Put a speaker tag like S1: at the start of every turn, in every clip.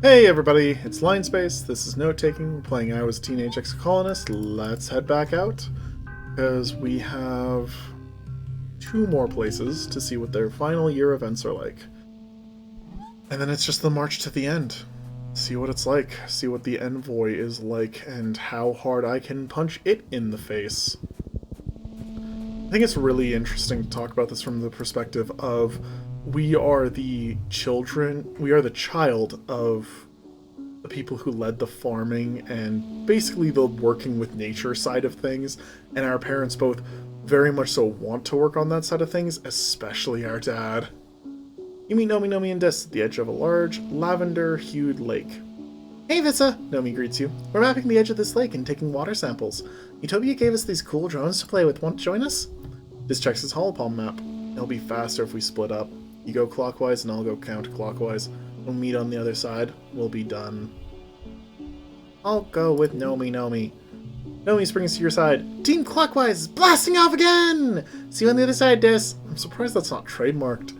S1: Hey everybody, it's Linespace. This is note taking. We're playing I Was a Teenage Exocolonist. Let's head back out because we have two more places to see what their final year events are like. And then it's just the march to the end. See what it's like, see what the envoy is like, and how hard I can punch it in the face. I think it's really interesting to talk about this from the perspective of we are the child of the people who led the farming and basically the working with nature side of things, and our parents both very much so want to work on that side of things, especially our dad. You meet Nomi and Dis at the edge of a large, lavender-hued lake. Hey Vissa, Nomi greets you. We're mapping the edge of this lake and taking water samples. Utopia gave us these cool drones to play with. Want to join us? Dis checks his holopalm map. It'll be faster if we split up. You go clockwise and I'll go counterclockwise. We'll meet on the other side. We'll be done. I'll go with Nomi. Nomi springs to your side. Team clockwise, blasting off again! See you on the other side, Dis. I'm surprised that's not trademarked.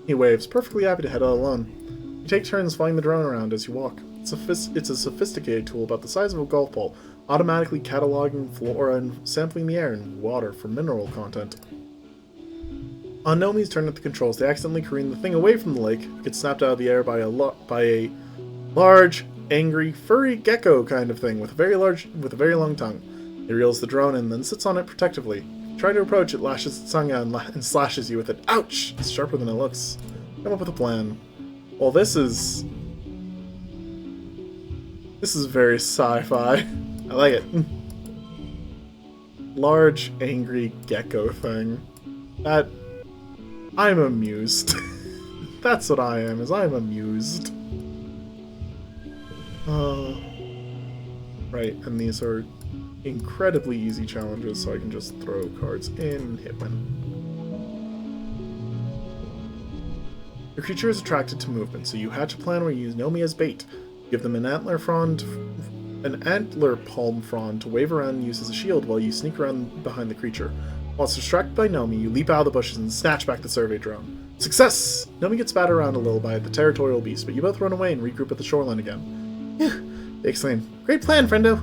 S1: He waves, perfectly happy to head out alone. You take turns flying the drone around as you walk. It's a sophisticated tool about the size of a golf ball, automatically cataloging flora and sampling the air and water for mineral content. On Nomi's turn at the controls, they accidentally careen the thing away from the lake. It gets snapped out of the air by a large, angry, furry gecko kind of thing with a very long tongue. It reels the drone and then sits on it protectively. Try to approach, it lashes its tongue out and slashes you with it. Ouch! It's sharper than it looks. Come up with a plan. Well, this is very sci-fi. I like it. Large, angry gecko thing. I'm amused. That's what I am, I'm amused. Right, and these are incredibly easy challenges, so I can just throw cards in and hit win. Your creature is attracted to movement, so you hatch a plan where you use Nomi as bait. Give them an antler palm frond to wave around and use as a shield while you sneak around behind the creature. While it's distracted by Nomi, you leap out of the bushes and snatch back the survey drone. Success! Nomi gets battered around a little by the territorial beast, but you both run away and regroup at the shoreline again. Phew! They exclaim, "Great plan, friendo!"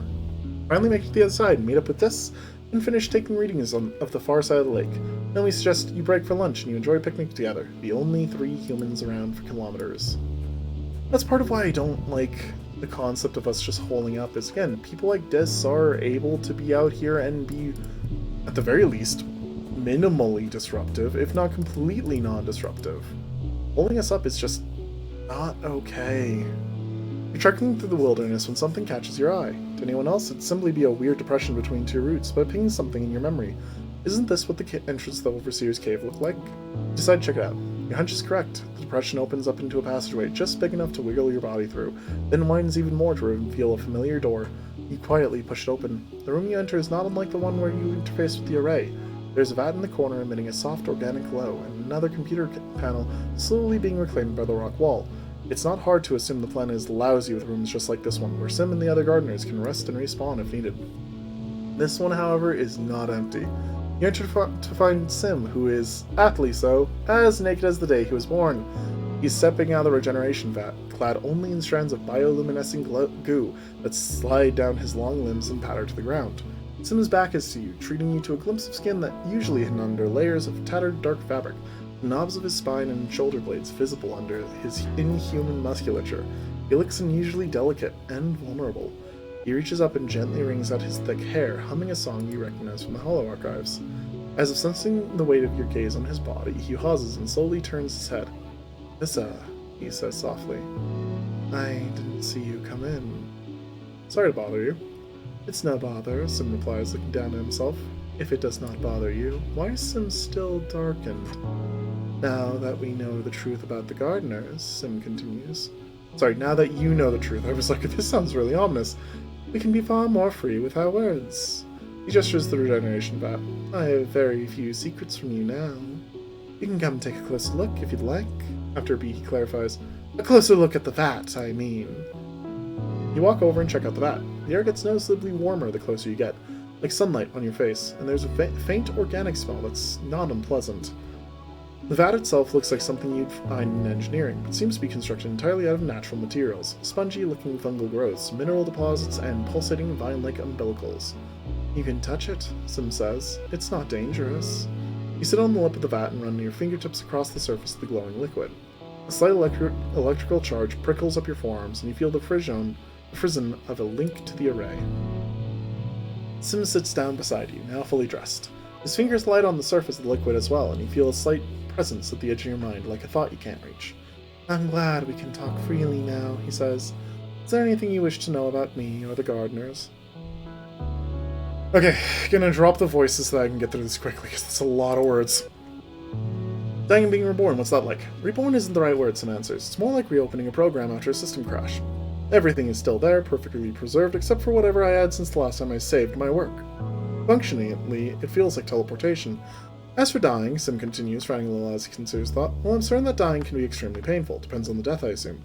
S1: Finally make it to the other side, meet up with Dis, and finish taking readings of the far side of the lake. Nomi suggests you break for lunch and you enjoy a picnic together, the only three humans around for kilometers. That's part of why I don't like the concept of us just holding up, is again, people like Dis are able to be out here and be, at the very least, minimally disruptive, if not completely non-disruptive. Holding us up is just not okay. You're trekking through the wilderness when something catches your eye. To anyone else, it'd simply be a weird depression between two roots, but it pings something in your memory. Isn't this what the entrance to the Overseer's Cave looked like? You decide to check it out. Your hunch is correct. The depression opens up into a passageway just big enough to wiggle your body through, then widens even more to reveal a familiar door. You quietly push it open. The room you enter is not unlike the one where you interface with the array. There's a vat in the corner emitting a soft organic glow, and another computer panel slowly being reclaimed by the rock wall. It's not hard to assume the planet is lousy with rooms just like this one, where Sim and the other gardeners can rest and respawn if needed. This one, however, is not empty. You enter to find Sim, who is, aptly so, as naked as the day he was born. He's stepping out of the regeneration vat, clad only in strands of bioluminescent goo that slide down his long limbs and patter to the ground. Sim's back is to you, treating you to a glimpse of skin that usually hidden under layers of tattered dark fabric, the knobs of his spine and shoulder blades visible under his inhuman musculature. He looks unusually delicate and vulnerable. He reaches up and gently wrings out his thick hair, humming a song you recognize from the Hollow Archives. As if sensing the weight of your gaze on his body, he pauses and slowly turns his head. "Vissa," he says softly. "I didn't see you come in." "Sorry to bother you." "It's no bother," Sim replies, looking down at himself. "If it does not bother you, why is Sim still darkened?" "Now that we know the truth about the gardeners," Sim continues. "Sorry, now that you know the truth." I was like, this sounds really ominous. "We can be far more free with our words." He gestures the regeneration vat. "I have very few secrets from you now. You can come take a closer look if you'd like." After a beat, he clarifies. "A closer look at the vat, I mean." You walk over and check out the vat. The air gets noticeably warmer the closer you get, like sunlight on your face, and there's a faint organic smell that's not unpleasant. The vat itself looks like something you'd find in engineering, but seems to be constructed entirely out of natural materials, spongy-looking fungal growths, mineral deposits, and pulsating vine-like umbilicals. You can touch it, Sim says. It's not dangerous. You sit on the lip of the vat and run your fingertips across the surface of the glowing liquid. A slight electrical charge prickles up your forearms, and you feel the frisson of a link to the array. Sim sits down beside you, now fully dressed. His fingers light on the surface of the liquid as well, and you feel a slight presence at the edge of your mind, like a thought you can't reach. I'm glad we can talk freely now, he says. Is there anything you wish to know about me or the gardeners? Okay, gonna drop the voices so that I can get through this quickly, because that's a lot of words. Dying and being reborn, what's that like? Reborn isn't the right word, Sim answers. It's more like reopening a program after a system crash. Everything is still there, perfectly preserved, except for whatever I had since the last time I saved my work. Functionally, it feels like teleportation. As for dying, Sim continues, frowning a little as he considers thought, well, I'm certain that dying can be extremely painful. Depends on the death, I assume.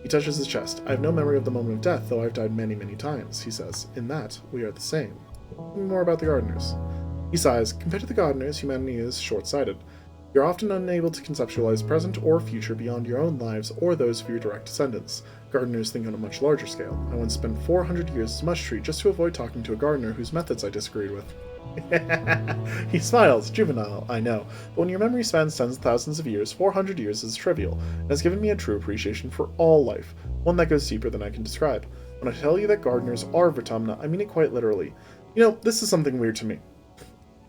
S1: He touches his chest. I have no memory of the moment of death, though I've died many, many times, he says. In that, we are the same. Tell me more about the gardeners. He sighs. Compared to the gardeners, humanity is short-sighted. You're often unable to conceptualize present or future beyond your own lives or those of your direct descendants. Gardeners think on a much larger scale. I once spent 400 years as a mush tree just to avoid talking to a gardener whose methods I disagreed with. He smiles, juvenile, I know, but when your memory spans tens of thousands of years, 400 years is trivial, and has given me a true appreciation for all life, one that goes deeper than I can describe. When I tell you that gardeners are Vertumna, I mean it quite literally. You know, this is something weird to me.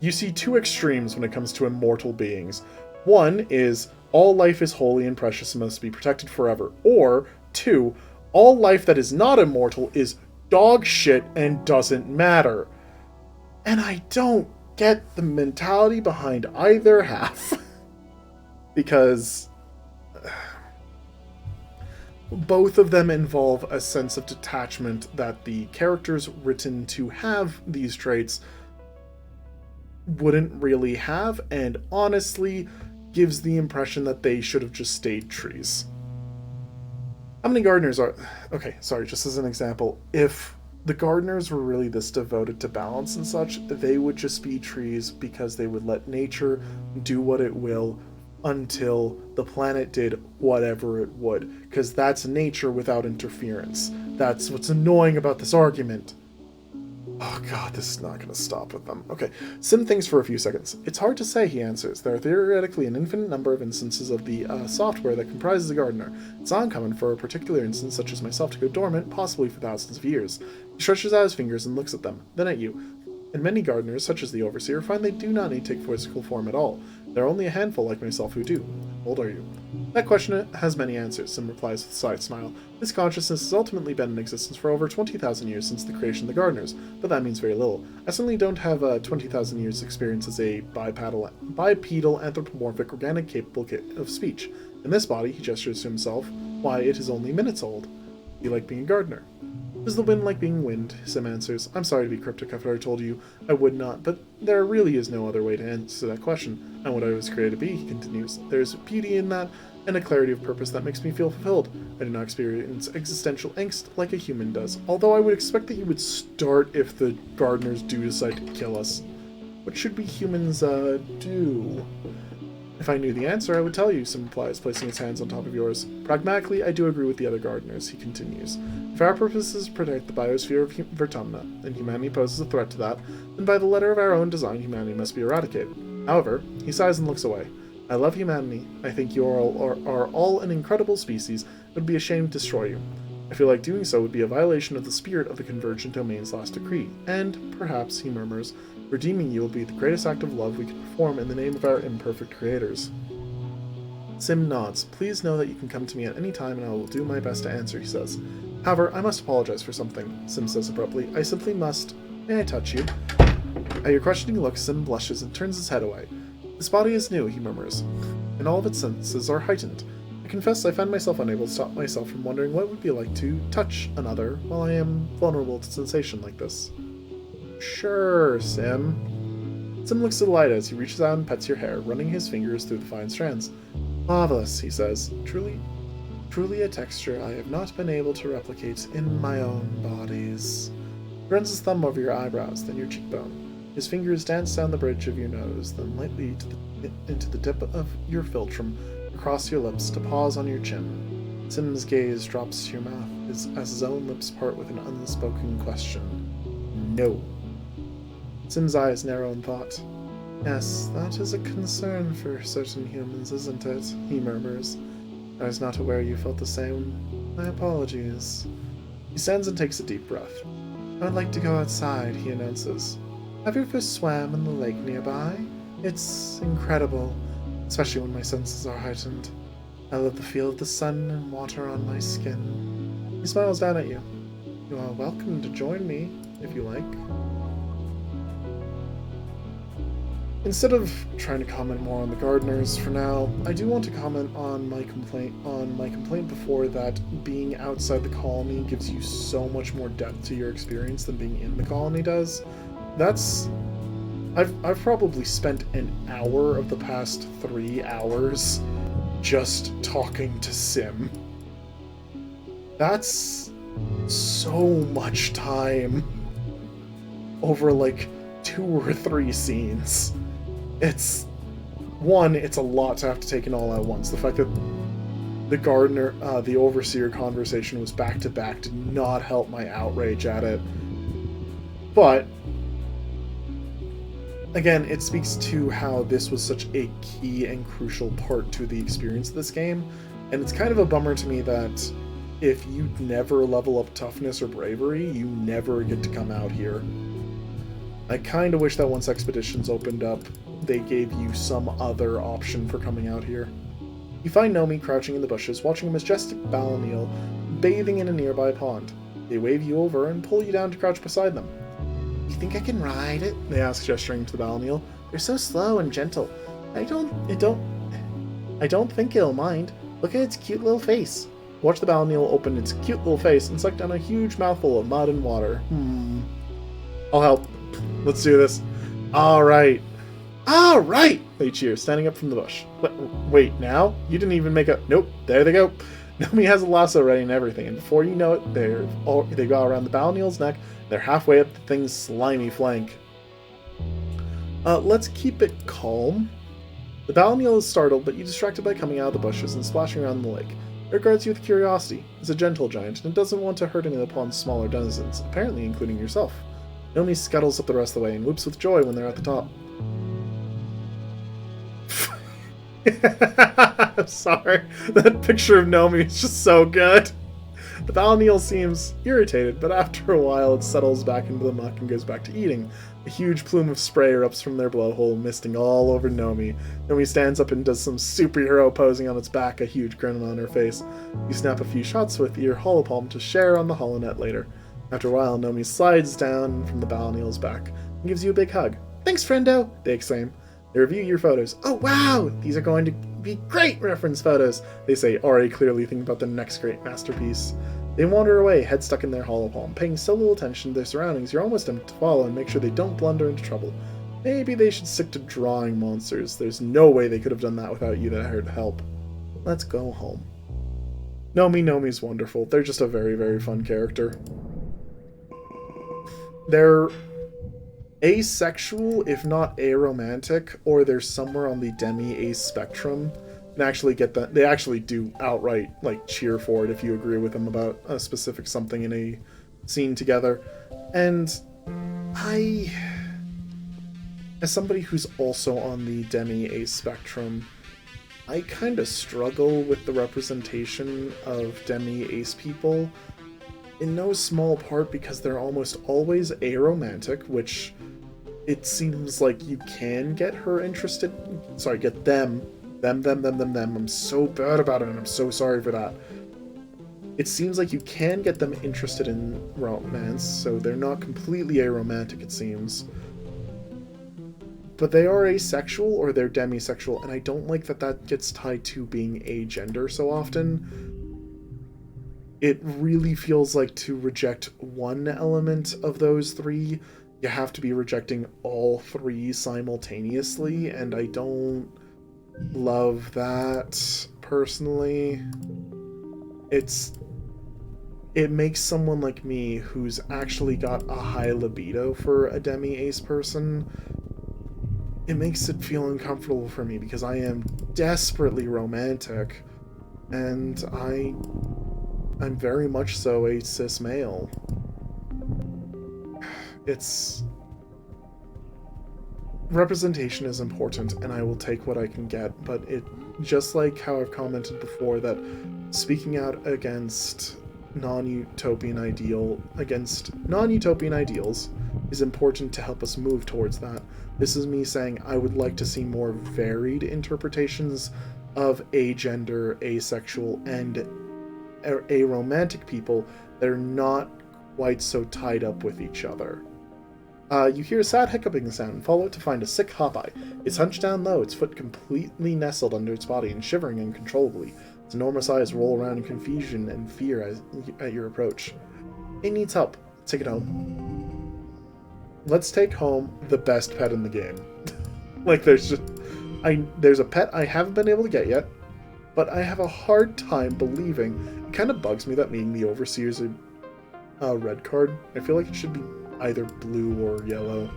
S1: You see two extremes when it comes to immortal beings. One is, all life is holy and precious and must be protected forever, or, two, all life that is not immortal is dog shit and doesn't matter. And I don't get the mentality behind either half. Because both of them involve a sense of detachment that the characters written to have these traits wouldn't really have, and honestly gives the impression that they should have just stayed trees. How many gardeners are... Okay, sorry, just as an example, if the gardeners were really this devoted to balance and such, they would just be trees because they would let nature do what it will until the planet did whatever it would. Because that's nature without interference. That's what's annoying about this argument. Oh god, this is not going to stop with them. Okay, Sim thinks for a few seconds. It's hard to say, he answers. There are theoretically an infinite number of instances of the software that comprises a gardener. It's uncommon for a particular instance, such as myself, to go dormant, possibly for thousands of years. He stretches out his fingers and looks at them, then at you. And many gardeners, such as the Overseer, find they do not need to take physical form at all. There are only a handful like myself who do. How old are you? That question has many answers, Sim replies with a side smile. This consciousness has ultimately been in existence for over 20,000 years since the creation of the gardeners, but that means very little. I certainly don't have 20,000 years experience as a bipedal anthropomorphic organic capable of speech. In this body, he gestures to himself, why, it is only minutes old. You like being a gardener? Is the wind like being wind? Sim answers. I'm sorry to be cryptic after I told you I would not, but there really is no other way to answer that question. And what I was created to be, he continues. There is beauty in that, and a clarity of purpose that makes me feel fulfilled. I do not experience existential angst like a human does, although I would expect that you would start if the gardeners do decide to kill us. What should we humans, do? If I knew the answer, I would tell you, Sim replies, placing his hands on top of yours. Pragmatically, I do agree with the other gardeners, he continues. If our purpose is to protect the biosphere of Vertumna, and humanity poses a threat to that, then by the letter of our own design, humanity must be eradicated. However, he sighs and looks away. I love humanity. I think you are all an incredible species. It would be a shame to destroy you. I feel like doing so would be a violation of the spirit of the Convergent Domain's last decree, and, perhaps, he murmurs, redeeming you will be the greatest act of love we could perform in the name of our imperfect creators. Sim nods. Please know that you can come to me at any time and I will do my best to answer, he says. However, I must apologize for something, Sim says abruptly. I simply must... May I touch you? At your questioning look, Sim blushes and turns his head away. This body is new, he murmurs, and all of its senses are heightened. I confess I find myself unable to stop myself from wondering what it would be like to touch another while I am vulnerable to sensation like this. Sure, Sim. Sim looks delighted as he reaches out and pets your hair, running his fingers through the fine strands. Marvelous, he says. Truly a texture I have not been able to replicate in my own bodies. He runs his thumb over your eyebrows, then your cheekbone. His fingers dance down the bridge of your nose, then lightly into the tip of your philtrum, across your lips, to pause on your chin. Sim's gaze drops to your mouth as his own lips part with an unspoken question. No. Sim's eyes narrow in thought. Yes, that is a concern for certain humans, isn't it? He murmurs. I was not aware you felt the same. My apologies. He stands and takes a deep breath. I would like to go outside, he announces. Have you ever swam in the lake nearby? It's incredible, especially when my senses are heightened. I love the feel of the sun and water on my skin. He smiles down at you. You are welcome to join me, if you like. Instead of trying to comment more on the gardeners for now, I do want to comment on my complaint before that being outside the colony gives you so much more depth to your experience than being in the colony does. I've probably spent an hour of the past 3 hours just talking to Sim. That's so much time over like 2 or 3 scenes. It's a lot to have to take in all at once. The fact that the gardener, the overseer conversation was back to back did not help my outrage at it. But again, it speaks to how this was such a key and crucial part to the experience of this game, and it's kind of a bummer to me that if you never level up toughness or bravery, you never get to come out here. I kind of wish that once Expeditions opened up, they gave you some other option for coming out here. You find Nomi crouching in the bushes, watching a majestic baloneel bathing in a nearby pond. They wave you over and pull you down to crouch beside them. You think I can ride it? They ask, gesturing to the baloneel. They're so slow and gentle. I don't think it'll mind. Look at its cute little face. Watch the baloneel open its cute little face and suck down a huge mouthful of mud and water. I'll help. Let's do this. Alright, they cheer, standing up from the bush. Wait, now? You didn't even make a... Nope, there they go. Nomi has a lasso ready and everything, and before you know it, they go around the baloneel's neck. They're halfway up the thing's slimy flank. Let's keep it calm. The baloneel is startled, but you distracted by coming out of the bushes and splashing around the lake. It regards you with curiosity. It's a gentle giant, and it doesn't want to hurt any of the pond's smaller denizens, apparently including yourself. Nomi scuttles up the rest of the way and whoops with joy when they're at the top. I'm sorry. That picture of Nomi is just so good. The baloneel seems irritated, but after a while it settles back into the muck and goes back to eating. A huge plume of spray erupts from their blowhole, misting all over Nomi. Nomi stands up and does some superhero posing on its back, a huge grin on her face. You snap a few shots with your holopalm to share on the holonet later. After a while, Nomi slides down from the baloneel's back and gives you a big hug. Thanks, friendo, they exclaim. They review your photos. Oh, wow! These are going to be great reference photos, they say, already clearly thinking about the next great masterpiece. They wander away, head stuck in their holopalm, paying so little attention to their surroundings you're almost tempted to follow and make sure they don't blunder into trouble. Maybe they should stick to drawing monsters. There's no way they could have done that without you there to help. Let's go home. Nomi's wonderful. They're just a very, very fun character. They're asexual, if not aromantic, or they're somewhere on the demi-ace spectrum. And actually get that. They actually do outright like cheer for it if you agree with them about a specific something in a scene together. And I, as somebody who's also on the demi-ace spectrum, I kind of struggle with the representation of demi-ace people, in no small part because they're almost always aromantic, which it seems like you can get her interested. Sorry, get them. I'm so bad about it, and I'm so sorry for that. It seems like you can get them interested in romance, so they're not completely aromantic, it seems. But they are asexual, or they're demisexual, and I don't like that that gets tied to being agender so often. It really feels like to reject one element of those three, you have to be rejecting all three simultaneously, and I don't love that personally. It's it makes someone like me, who's actually got a high libido for a demi-ace person, it makes it feel uncomfortable for me because I am desperately romantic, and I'm very much so a cis male. It's... Representation is important, and I will take what I can get, but it, just like how I've commented before, that speaking out against non-utopian ideals is important to help us move towards that. This is me saying I would like to see more varied interpretations of agender, asexual, and aromantic people that are not quite so tied up with each other. You hear a sad hiccuping sound and follow it to find a sick Hopeye. It's hunched down low, its foot completely nestled under its body and shivering uncontrollably. Its enormous eyes roll around in confusion and fear at your approach. It needs help. Take it home. Let's take home the best pet in the game. Like, there's a pet I haven't been able to get yet, but I have a hard time believing. It kind of bugs me that being the Overseer's a red card. I feel like it should be either blue or yellow,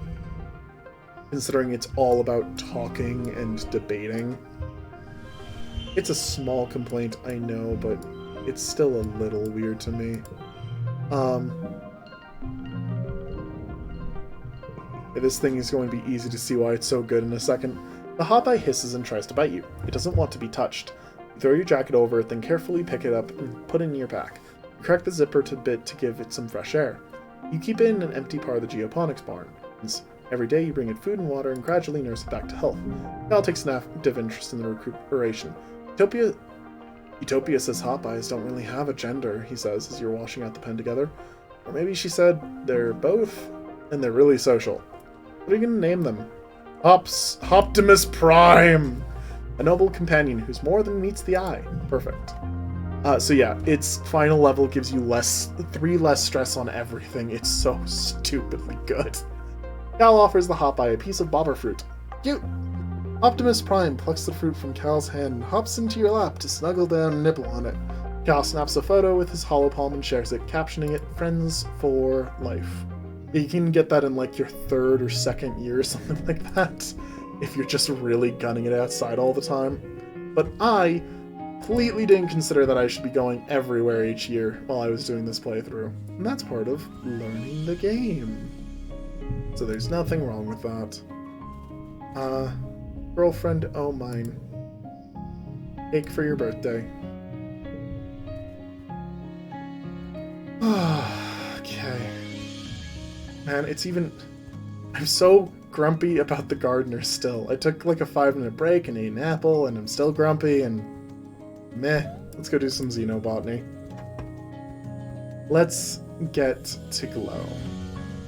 S1: considering it's all about talking and debating. It's a small complaint, I know, but it's still a little weird to me. This thing is going to be easy to see why it's so good in a second. The Hopeye hisses and tries to bite you. It doesn't want to be touched. You throw your jacket over it, then carefully pick it up and put it in your pack. You crack the zipper a bit to give it some fresh air. You keep it in an empty part of the geoponics barn. Every day you bring it food and water and gradually nurse it back to health. Cal takes an active interest in the recuperation. Utopia says Hopeyes don't really have a gender, he says as you're washing out the pen together. Or maybe she said they're both, and they're really social. What are you going to name them? Optimus Prime! A noble companion who's more than meets the eye. Perfect. So yeah, its final level gives you 3 less stress on everything. It's so stupidly good. Cal offers the Hopeye a piece of bobber fruit. Cute! Optimus Prime plucks the fruit from Cal's hand and hops into your lap to snuggle down and nibble on it. Cal snaps a photo with his hollow palm and shares it, captioning it, "Friends for Life." You can get that in like your 3rd or 2nd year or something like that, if you're just really gunning it outside all the time. But I completely didn't consider that I should be going everywhere each year while I was doing this playthrough. And that's part of learning the game. So there's nothing wrong with that. Girlfriend, oh mine. Cake for your birthday. Okay. Man, it's even... I'm so grumpy about the gardener still. I took like a 5-minute break and ate an apple, and I'm still grumpy, and... meh. Let's go do some xenobotany. Let's get to glow.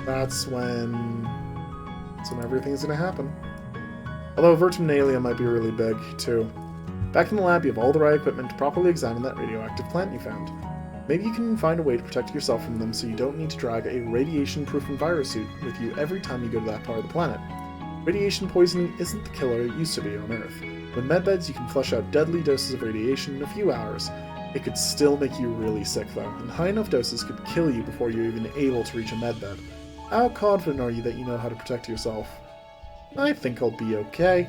S1: That's when everything's gonna happen. Although Vertumnalia might be really big, too. Back in the lab, you have all the right equipment to properly examine that radioactive plant you found. Maybe you can find a way to protect yourself from them so you don't need to drag a radiation-proof envirosuit with you every time you go to that part of the planet. Radiation poisoning isn't the killer it used to be on Earth. With medbeds, you can flush out deadly doses of radiation in a few hours. It could still make you really sick, though, and high enough doses could kill you before you're even able to reach a medbed. How confident are you that you know how to protect yourself? I think I'll be okay.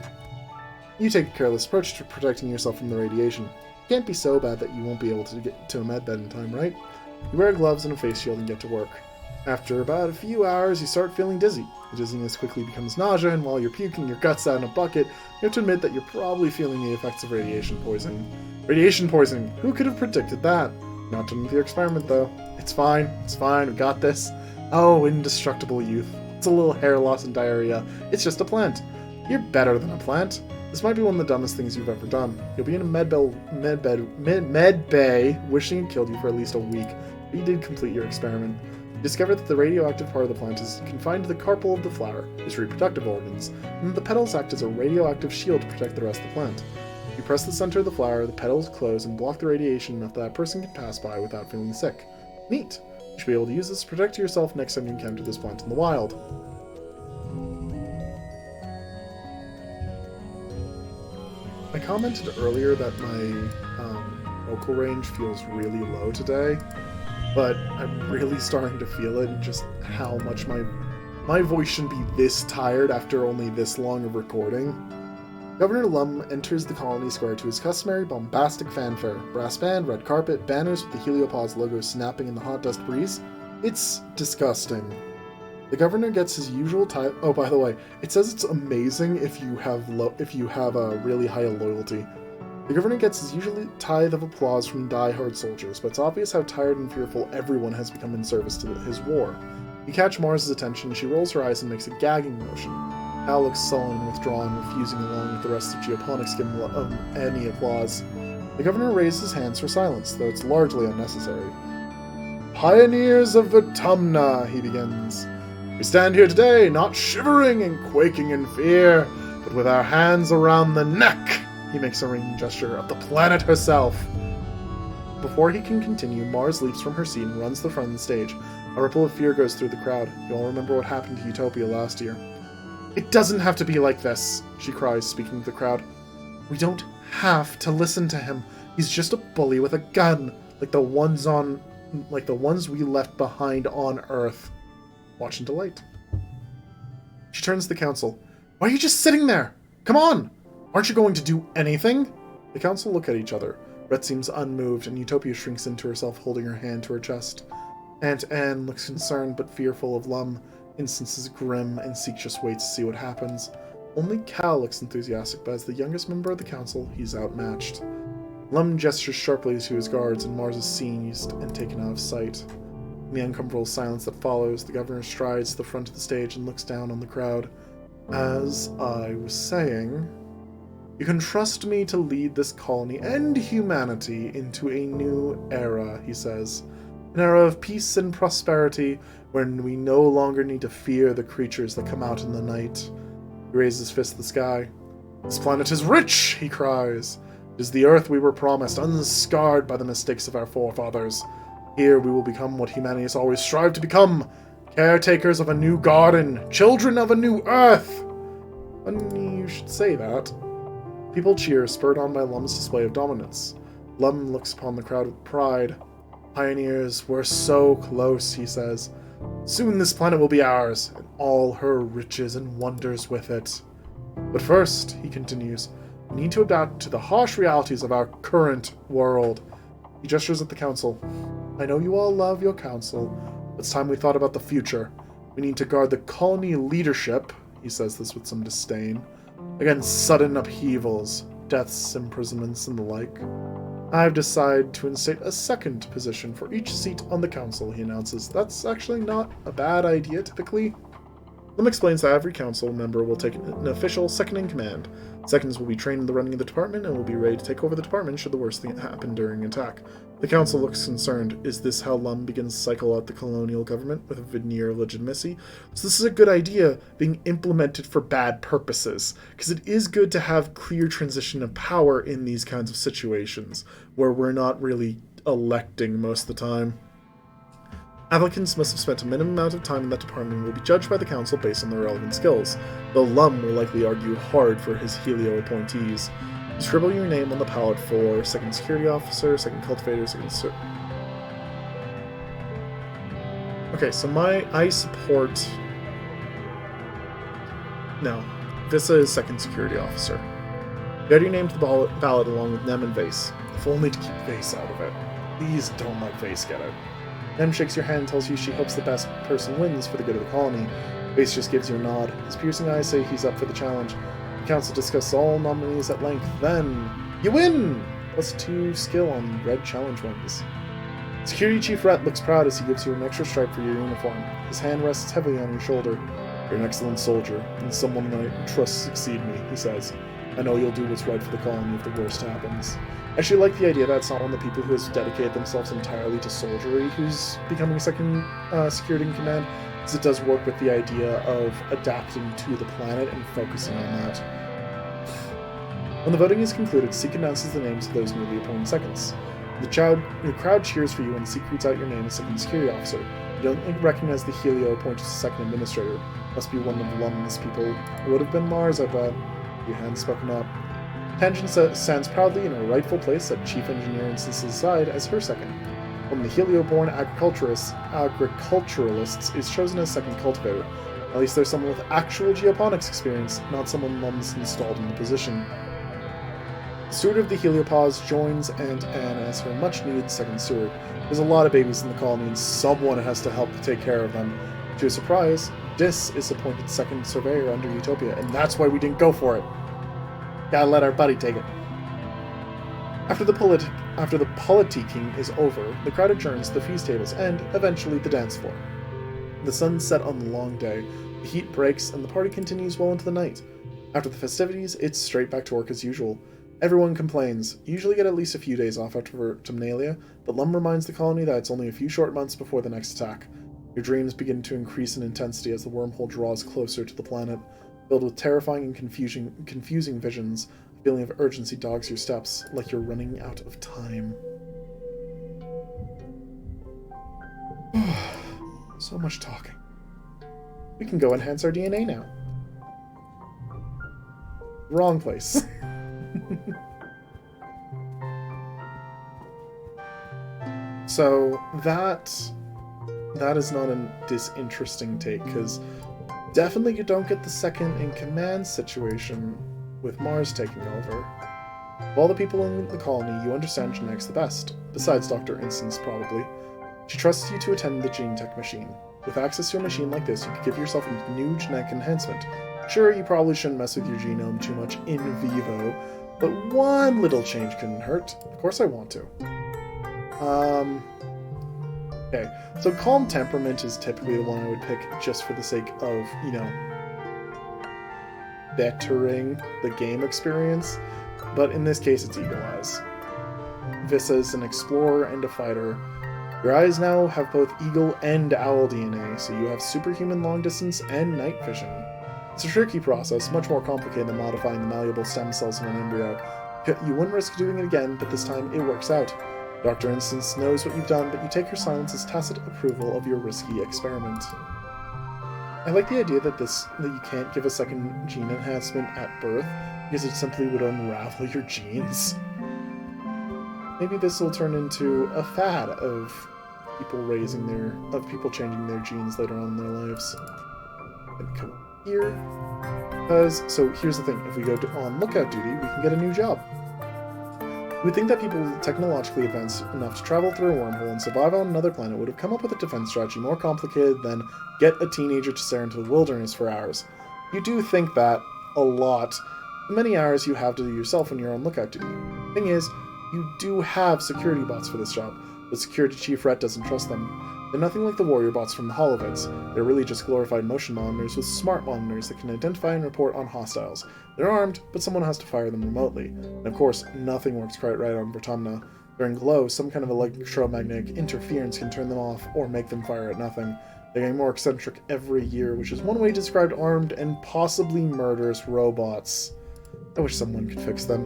S1: You take a careless approach to protecting yourself from the radiation. It can't be so bad that you won't be able to get to a medbed in time, right? You wear gloves and a face shield and get to work. After about a few hours, you start feeling dizzy. The dizziness quickly becomes nausea, and while you're puking your guts out in a bucket, you have to admit that you're probably feeling the effects of radiation poisoning. Radiation poisoning! Who could have predicted that? Not done with your experiment, though. It's fine, we got this. Oh, indestructible youth. It's a little hair loss and diarrhea. It's just a plant. You're better than a plant. This might be one of the dumbest things you've ever done. You'll be in a med bay wishing it killed you for at least a week, but you did complete your experiment. You discover that the radioactive part of the plant is confined to the carpel of the flower, its reproductive organs, and that the petals act as a radioactive shield to protect the rest of the plant. You press the center of the flower, the petals close and block the radiation enough that a person can pass by without feeling sick. Neat! You should be able to use this to protect yourself next time you encounter this plant in the wild. I commented earlier that my vocal range feels really low today. but I'm really starting to feel it, and just how much my voice shouldn't be this tired after only this long of recording. Governor Lum enters the colony square to his customary bombastic fanfare. Brass band, red carpet, banners with the Heliopause logo snapping in the hot dust breeze. It's disgusting. The governor gets his usual tithe. Oh, by the way, it says it's amazing if you have a really high loyalty. The governor gets his usual tithe of applause from die-hard soldiers, but it's obvious how tired and fearful everyone has become in service to his war. You catch Mars' attention, she rolls her eyes and makes a gagging motion. Hal looks sullen and withdrawn, refusing along with the rest of Geoponics to give him any applause. The governor raises his hands for silence, though it's largely unnecessary. Pioneers of Vertumna, he begins. We stand here today, not shivering and quaking in fear, but with our hands around the neck, he makes a ringing gesture, of the planet herself. Before he can continue, Mars leaps from her seat and runs to the front of the stage. A ripple of fear goes through the crowd. You all remember what happened to Utopia last year. It doesn't have to be like this, she cries, speaking to the crowd. We don't have to listen to him. He's just a bully with a gun, like the ones we left behind on Earth. Watch in delight. She turns to the council. Why are you just sitting there? Come on! Aren't you going to do anything? The council look at each other. Rhett seems unmoved, and Utopia shrinks into herself, holding her hand to her chest. Aunt Anne looks concerned but fearful of Lum. Instance is grim, and Seek just waits to see what happens. Only Cal looks enthusiastic, but as the youngest member of the council, he's outmatched. Lum gestures sharply to his guards, and Mars is seized and taken out of sight. In the uncomfortable silence that follows, the governor strides to the front of the stage and looks down on the crowd. As I was saying, you can trust me to lead this colony and humanity into a new era, he says. An era of peace and prosperity, when we no longer need to fear the creatures that come out in the night. He raises his fist to the sky. This planet is rich, he cries. It is the Earth we were promised, unscarred by the mistakes of our forefathers. Here we will become what humanity has always strived to become, caretakers of a new garden, children of a new Earth. Funny you should say that. People cheer, spurred on by Lum's display of dominance. Lum looks upon the crowd with pride. Pioneers, we're so close, he says. Soon this planet will be ours, and all her riches and wonders with it. But first, he continues, we need to adapt to the harsh realities of our current world. He gestures at the council. I know you all love your council, but it's time we thought about the future. We need to guard the colony leadership, he says this with some disdain, against sudden upheavals, deaths, imprisonments, and the like. I've decided to instate a second position for each seat on the council, he announces. That's actually not a bad idea, typically. Lum explains that every council member will take an official second-in-command. Seconds will be trained in the running of the department and will be ready to take over the department should the worst thing happen during attack. The council looks concerned. Is this how Lum begins to cycle out the colonial government with a veneer of legitimacy? So this is a good idea being implemented for bad purposes, because it is good to have clear transition of power in these kinds of situations, where we're not really electing most of the time. Applicants must have spent a minimum amount of time in that department and will be judged by the council based on their relevant skills, though Lum will likely argue hard for his Helio appointees. You scribble your name on the palette for second security officer, second cultivator, Okay, so I support... No, this is second security officer. You add your name to the ballot along with Nem and Vase, if only to keep Vase out of it. Please don't let Vase get it. Nem shakes your hand and tells you she hopes the best person wins for the good of the colony. Vase just gives you a nod. His piercing eyes say he's up for the challenge. The council discusses all nominees at length. Then, you win! +2 skill on red challenge wins. Security Chief Rhett looks proud as he gives you an extra stripe for your uniform. His hand rests heavily on your shoulder. You're an excellent soldier, and someone I trust to succeed me, he says. I know you'll do what's right for the colony if the worst happens. I actually like the idea that it's not one of the people who has dedicated themselves entirely to soldiery who's becoming second security in command, because it does work with the idea of adapting to the planet and focusing on that. When the voting is concluded, Seek announces the names of those newly appointed seconds. The crowd cheers for you when Seek reads out your name as second security officer. You don't recognize the Helio appointed as second administrator. Must be one of Lum's people. It would have been Mars, I bet. Your hand's spoken up. Tangent stands proudly in her rightful place at Chief Engineer Instance's side as her second. One of the Helio-born agriculturalists is chosen as second cultivator. At least there's someone with actual geoponics experience, not someone Mums installed in the position. The steward of the Heliopause joins Aunt Anne as her much-needed second steward. There's a lot of babies in the colony, and someone has to help take care of them. To his surprise, Dis is appointed second surveyor under Utopia, and that's why we didn't go for it. Gotta let our buddy take it. After the politicking is over, the crowd adjourns to the feast tables and, eventually, the dance floor. The sun set on the long day, the heat breaks, and the party continues well into the night. After the festivities, it's straight back to work as usual. Everyone complains. You usually get at least a few days off after Terminalia, but Lum reminds the colony that it's only a few short months before the next attack. Your dreams begin to increase in intensity as the wormhole draws closer to the planet. Filled with terrifying and confusing visions, a feeling of urgency dogs your steps, like you're running out of time. So much talking. We can go enhance our DNA now. Wrong place. So that is not a disinteresting take, because definitely you don't get the second-in-command situation with Mars taking over. Of all the people in the colony, you understand genetics the best, besides Dr. Instance, probably. She trusts you to attend the gene tech machine. With access to a machine like this, you could give yourself a new genetic enhancement. Sure, you probably shouldn't mess with your genome too much in vivo, but one little change couldn't hurt. Of course I want to. Okay, so calm temperament is typically the one I would pick just for the sake of, bettering the game experience, but in this case it's Eagle Eyes. Vissa is an explorer and a fighter. Your eyes now have both eagle and owl DNA, so you have superhuman long distance and night vision. It's a tricky process, much more complicated than modifying the malleable stem cells in an embryo. You wouldn't risk doing it again, but this time it works out. Dr. Instance knows what you've done, but you take her silence as tacit approval of your risky experiment. I like the idea that you can't give a second gene enhancement at birth, because it simply would unravel your genes. Maybe this will turn into a fad of people changing their genes later on in their lives. And come here, so here's the thing: if we go on lookout duty, we can get a new job. You would think that people technologically advanced enough to travel through a wormhole and survive on another planet would have come up with a defense strategy more complicated than get a teenager to stare into the wilderness for hours. You do think that a lot. The many hours you have to do yourself when you're on lookout duty. Thing is, you do have security bots for this job, but Security Chief Rhett doesn't trust them. They're nothing like the warrior bots from the Holovids. They're really just glorified motion monitors with smart monitors that can identify and report on hostiles. They're armed, but someone has to fire them remotely. And of course, nothing works quite right on Vertumna. During glow, some kind of electromagnetic interference can turn them off or make them fire at nothing. They're getting more eccentric every year, which is one way to describe armed and possibly murderous robots. I wish someone could fix them.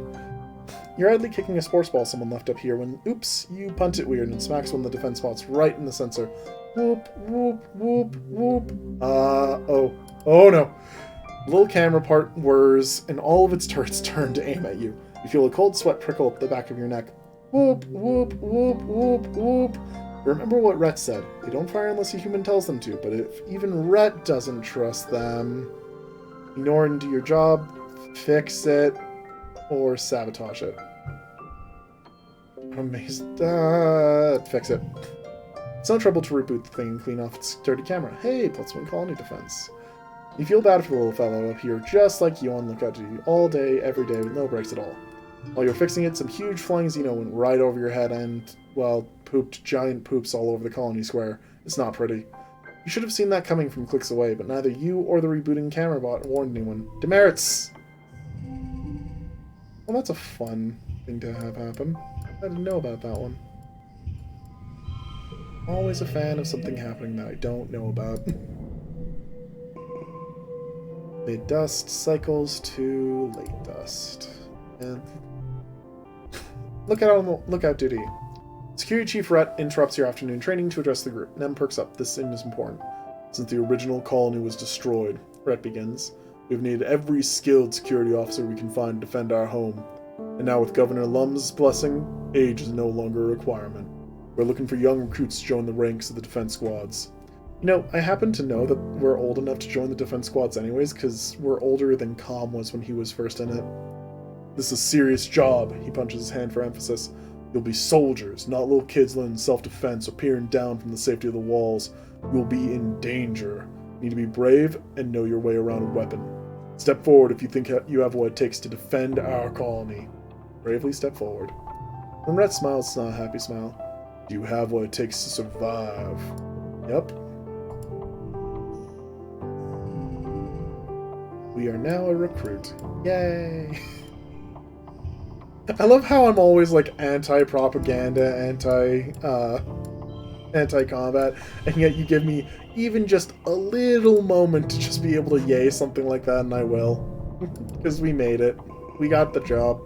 S1: You're idly kicking a sports ball someone left up here when, oops, you punt it weird and smacks one of the defense spots right in the sensor. Whoop, whoop, whoop, whoop. Oh no. The little camera part whirs, and all of its turrets turn to aim at you. You feel a cold sweat trickle up the back of your neck. Whoop, whoop, whoop, whoop, whoop. Remember what Rhett said. They don't fire unless a human tells them to, but if even Rhett doesn't trust them, ignore and do your job, fix it, or sabotage it. Amazed. Fix it. It's no trouble to reboot the thing and clean off its dirty camera. Hey, +1 colony defense. You feel bad for the little fellow up here, just like you on lookout duty all day, every day, with no breaks at all. While you're fixing it, some huge flying Xeno went right over your head and, well, pooped giant poops all over the colony square. It's not pretty. You should have seen that coming from clicks away, but neither you or the rebooting camera bot warned anyone. Demerits! Well, that's a fun thing to have happen. I didn't know about that one. Always a fan of something happening that I don't know about. Mid dust cycles to late dust. And lookout duty. Security Chief Rhett interrupts your afternoon training to address the group. Nem perks up. This thing is important. Since the original colony was destroyed, Rhett begins. We've needed every skilled security officer we can find to defend our home. And now with Governor Lum's blessing, age is no longer a requirement. We're looking for young recruits to join the ranks of the defense squads. You know, I happen to know that we're old enough to join the defense squads anyways, because we're older than Com was when he was first in it. This is a serious job, he punches his hand for emphasis. You'll be soldiers, not little kids learning self-defense or peering down from the safety of the walls. You'll be in danger. You need to be brave and know your way around a weapon. Step forward if you think you have what it takes to defend our colony. Bravely step forward. When Rhett smiles, it's not a happy smile. Do you have what it takes to survive? Yep. We are now a recruit. Yay! I love how I'm always like anti-propaganda, anti-combat, and yet you give me even just a little moment to just be able to yay something like that, and I will. Because we made it. We got the job.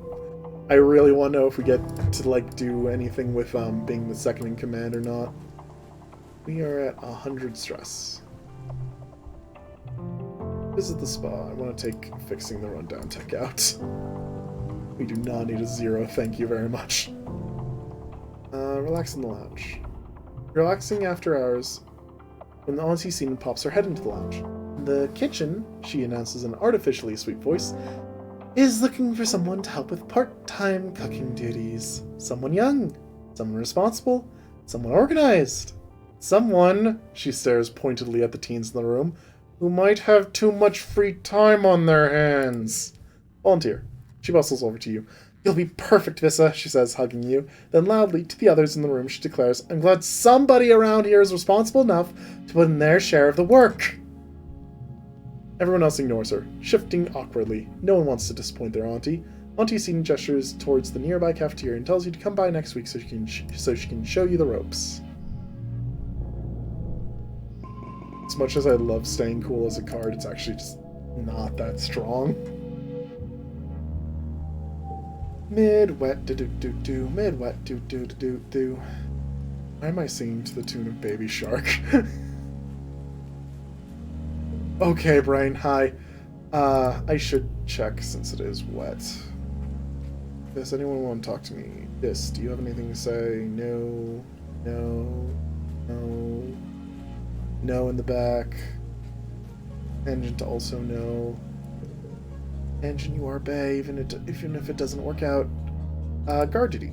S1: I really want to know if we get to like do anything with being the second in command or not. We are at 100 stress. Visit the spa. I want to take fixing the rundown tech out. We do not need a 0, thank you very much. Relax in the lounge. Relaxing after hours, when the auntie scene pops her head into the lounge. In the kitchen, she announces in an artificially sweet voice, is looking for someone to help with part-time cooking duties. Someone young, someone responsible, someone organized. Someone, she stares pointedly at the teens in the room, who might have too much free time on their hands. Volunteer. She bustles over to you. You'll be perfect, Vissa, she says, hugging you. Then loudly, to the others in the room, she declares, I'm glad somebody around here is responsible enough to put in their share of the work. Everyone else ignores her, shifting awkwardly. No one wants to disappoint their auntie. Auntie Seaton gestures towards the nearby cafeteria and tells you to come by next week so she can show you the ropes. As much as I love staying cool as a card, it's actually just not that strong. Mid-wet do-do-do-do, mid-wet do-do-do-do-do. Why am I singing to the tune of Baby Shark? Okay, Brain, hi. I should check since it is wet. Does anyone want to talk to me? Yes, do you have anything to say? No, no, no. No in the back. Engine to also no. Engine, you are bae, even if it doesn't work out. Guard duty.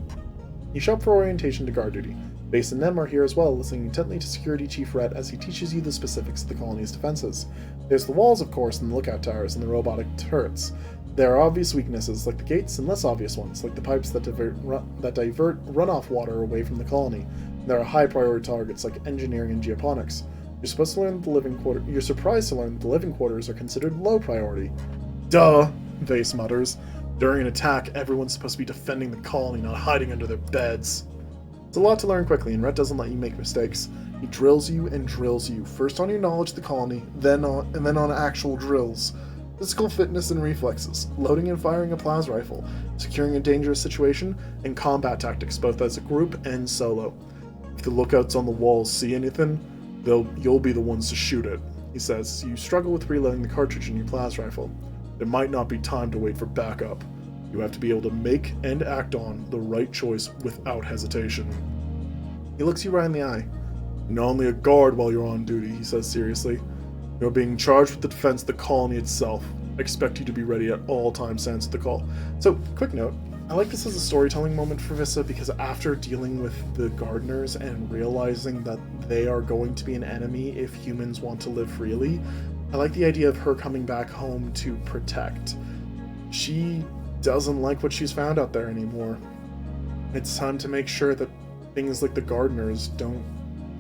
S1: You show up for orientation to guard duty. Base and Nem are here as well, listening intently to Security Chief Rhett as he teaches you the specifics of the colony's defenses. There's the walls, of course, and the lookout towers and the robotic turrets. There are obvious weaknesses, like the gates, and less obvious ones, like the pipes that divert runoff water away from the colony. And there are high-priority targets, like engineering and geoponics. You're supposed to learn that the living quarters. You're surprised to learn that the living quarters are considered low priority. Duh, Vase mutters. During an attack, everyone's supposed to be defending the colony, not hiding under their beds. It's a lot to learn quickly, and Rhett doesn't let you make mistakes. He drills you and drills you, first on your knowledge of the colony, then on actual drills. Physical fitness and reflexes, loading and firing a plas rifle, securing a dangerous situation, and combat tactics, both as a group and solo. If the lookouts on the walls see anything, you'll be the ones to shoot it, he says. You struggle with reloading the cartridge in your plas rifle. There might not be time to wait for backup. You have to be able to make and act on the right choice without hesitation. He looks you right in the eye. You're not only a guard while you're on duty, he says seriously. You're being charged with the defense of the colony itself. I expect you to be ready at all times to answer the call. So, quick note. I like this as a storytelling moment for Vissa because after dealing with the gardeners and realizing that they are going to be an enemy if humans want to live freely, I like the idea of her coming back home to protect. She doesn't like what she's found out there anymore. It's time to make sure that things like the gardeners don't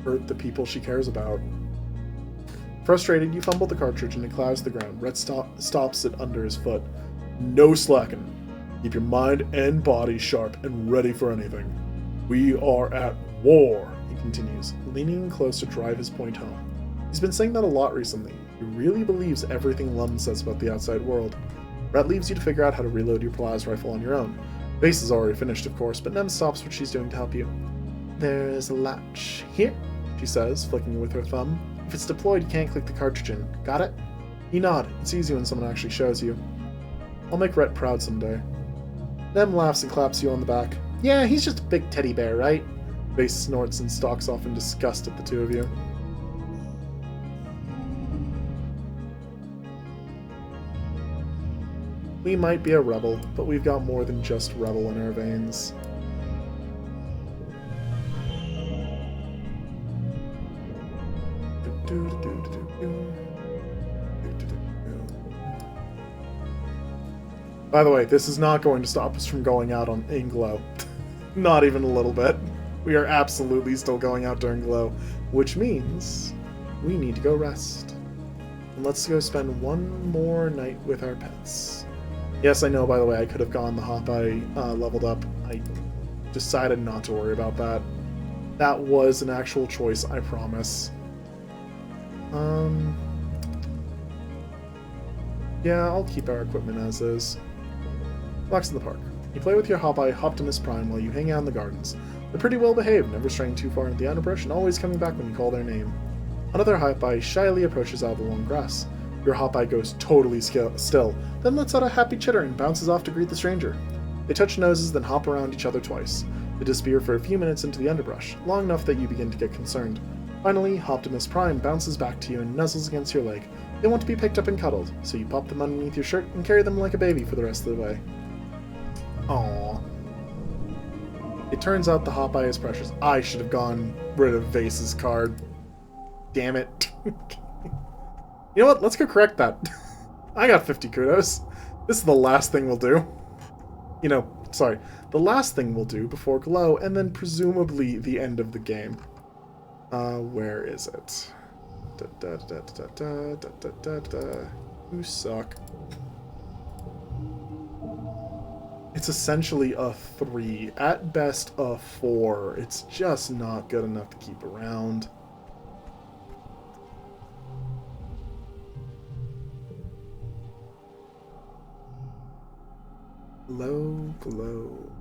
S1: hurt the people she cares about. Frustrated, you fumble the cartridge and it clouds the ground. Rhett stops it under his foot. No slacking. Keep your mind and body sharp and ready for anything. We are at war, he continues, leaning in close to drive his point home. He's been saying that a lot recently. He really believes everything Lum says about the outside world. Rhett leaves you to figure out how to reload your plas rifle on your own. Base is already finished, of course, but Nem stops what she's doing to help you. There's a latch here, she says, flicking with her thumb. If it's deployed, you can't click the cartridge in. Got it? You nod. It's easy when someone actually shows you. I'll make Rhett proud someday. Nem laughs and claps you on the back. Yeah, he's just a big teddy bear, right? Face snorts and stalks off in disgust at the two of you. We might be a rebel, but we've got more than just rebel in our veins. By the way, this is not going to stop us from going out in Glow. Not even a little bit. We are absolutely still going out during Glow, which means we need to go rest. And let's go spend one more night with our pets. Yes, I know, by the way, I could have gone the hop I leveled up. I decided not to worry about that. That was an actual choice, I promise. Yeah, I'll keep our equipment as is. Walks in the park. You play with your Hopeye Optimus Prime while you hang out in the gardens. They're pretty well behaved, never straying too far into the underbrush and always coming back when you call their name. Another Hopeye shyly approaches out of the long grass. Your Hopeye goes totally still, then lets out a happy chitter and bounces off to greet the stranger. They touch noses, then hop around each other twice. They disappear for a few minutes into the underbrush, long enough that you begin to get concerned. Finally, Optimus Prime bounces back to you and nuzzles against your leg. They want to be picked up and cuddled, so you pop them underneath your shirt and carry them like a baby for the rest of the way. Aww. It turns out the Hopeye is precious. I should have gone rid of Vase's card. Damn it. You know what? Let's go correct that. I got 50 kudos. This is the last thing we'll do. The last thing we'll do before Glow, and then presumably the end of the game. Where is it? You suck. It's essentially a 3. At best, a 4. It's just not good enough to keep around. Low Glow.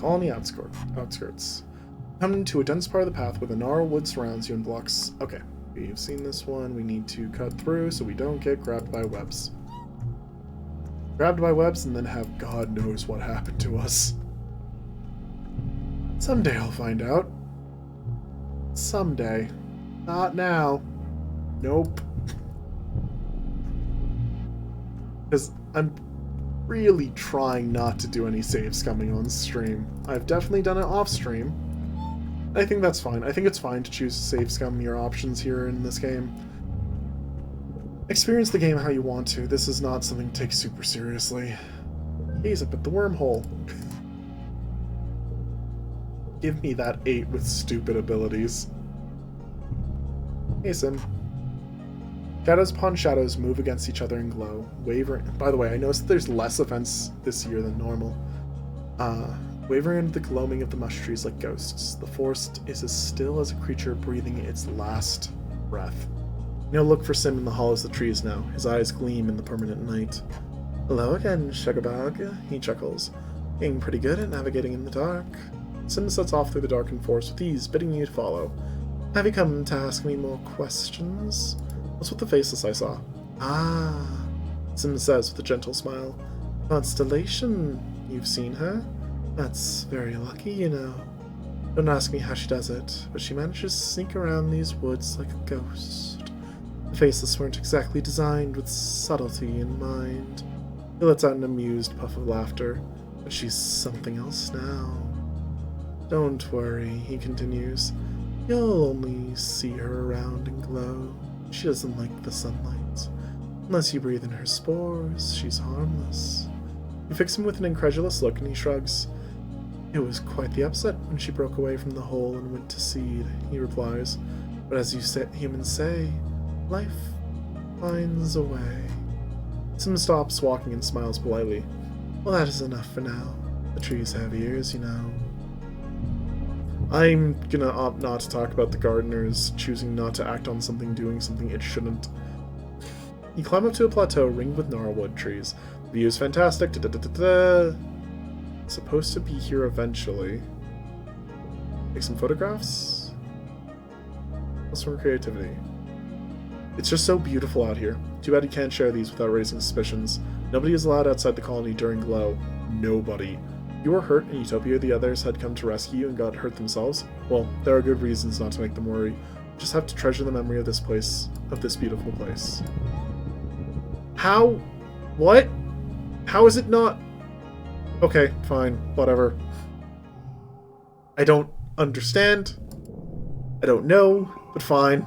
S1: Colony outskirts. Come to a dense part of the path where the gnarled wood surrounds you and blocks... Okay, we've seen this one. We need to cut through so we don't get grabbed by webs. Grabbed by webs and then have God knows what happened to us. Someday I'll find out. Someday. Not now. Nope. Because I'm really trying not to do any save scumming on stream. I've definitely done it off stream. I think that's fine. I think it's fine to choose to save scum your options here in this game. Experience the game how you want to. This is not something to take super seriously. Gaze up at the wormhole. Give me that 8 with stupid abilities. Hey, Sim. Shadows upon shadows move against each other and glow, wavering. By the way, I noticed that there's less events this year than normal. Wavering under the gloaming of the mush trees like ghosts. The forest is as still as a creature breathing its last breath. No look for Sim in the hollows of the trees now. His eyes gleam in the permanent night. Hello again, Sugarbug, he chuckles. Getting pretty good at navigating in the dark. Sim sets off through the darkened forest with ease, bidding you to follow. Have you come to ask me more questions? What's with the faceless I saw? Ah, Sim says with a gentle smile. Constellation, you've seen her? That's very lucky, you know. Don't ask me how she does it, but she manages to sneak around these woods like a ghost. The faceless weren't exactly designed with subtlety in mind. He lets out an amused puff of laughter, but she's something else now. Don't worry, he continues. You'll only see her around and glow. She doesn't like the sunlight. Unless you breathe in her spores, she's harmless. You fix him with an incredulous look and he shrugs. It was quite the upset when she broke away from the hole and went to seed, he replies. But as humans say, life finds a way. Sim stops walking and smiles politely. Well, that is enough for now. The trees have ears, you know. I'm gonna opt not to talk about the gardeners choosing not to act on something, doing something it shouldn't. You climb up to a plateau ringed with gnarlwood trees. The view is fantastic. Supposed to be here eventually. Take some photographs? Plus more creativity. It's just so beautiful out here. Too bad you can't share these without raising suspicions. Nobody is allowed outside the colony during Glow. Nobody. You were hurt in Utopia, the others had come to rescue you and got hurt themselves? Well, there are good reasons not to make them worry. You just have to treasure the memory of this place, of this beautiful place. How? What? How is it not? Okay, fine, whatever. I don't understand. I don't know, but fine.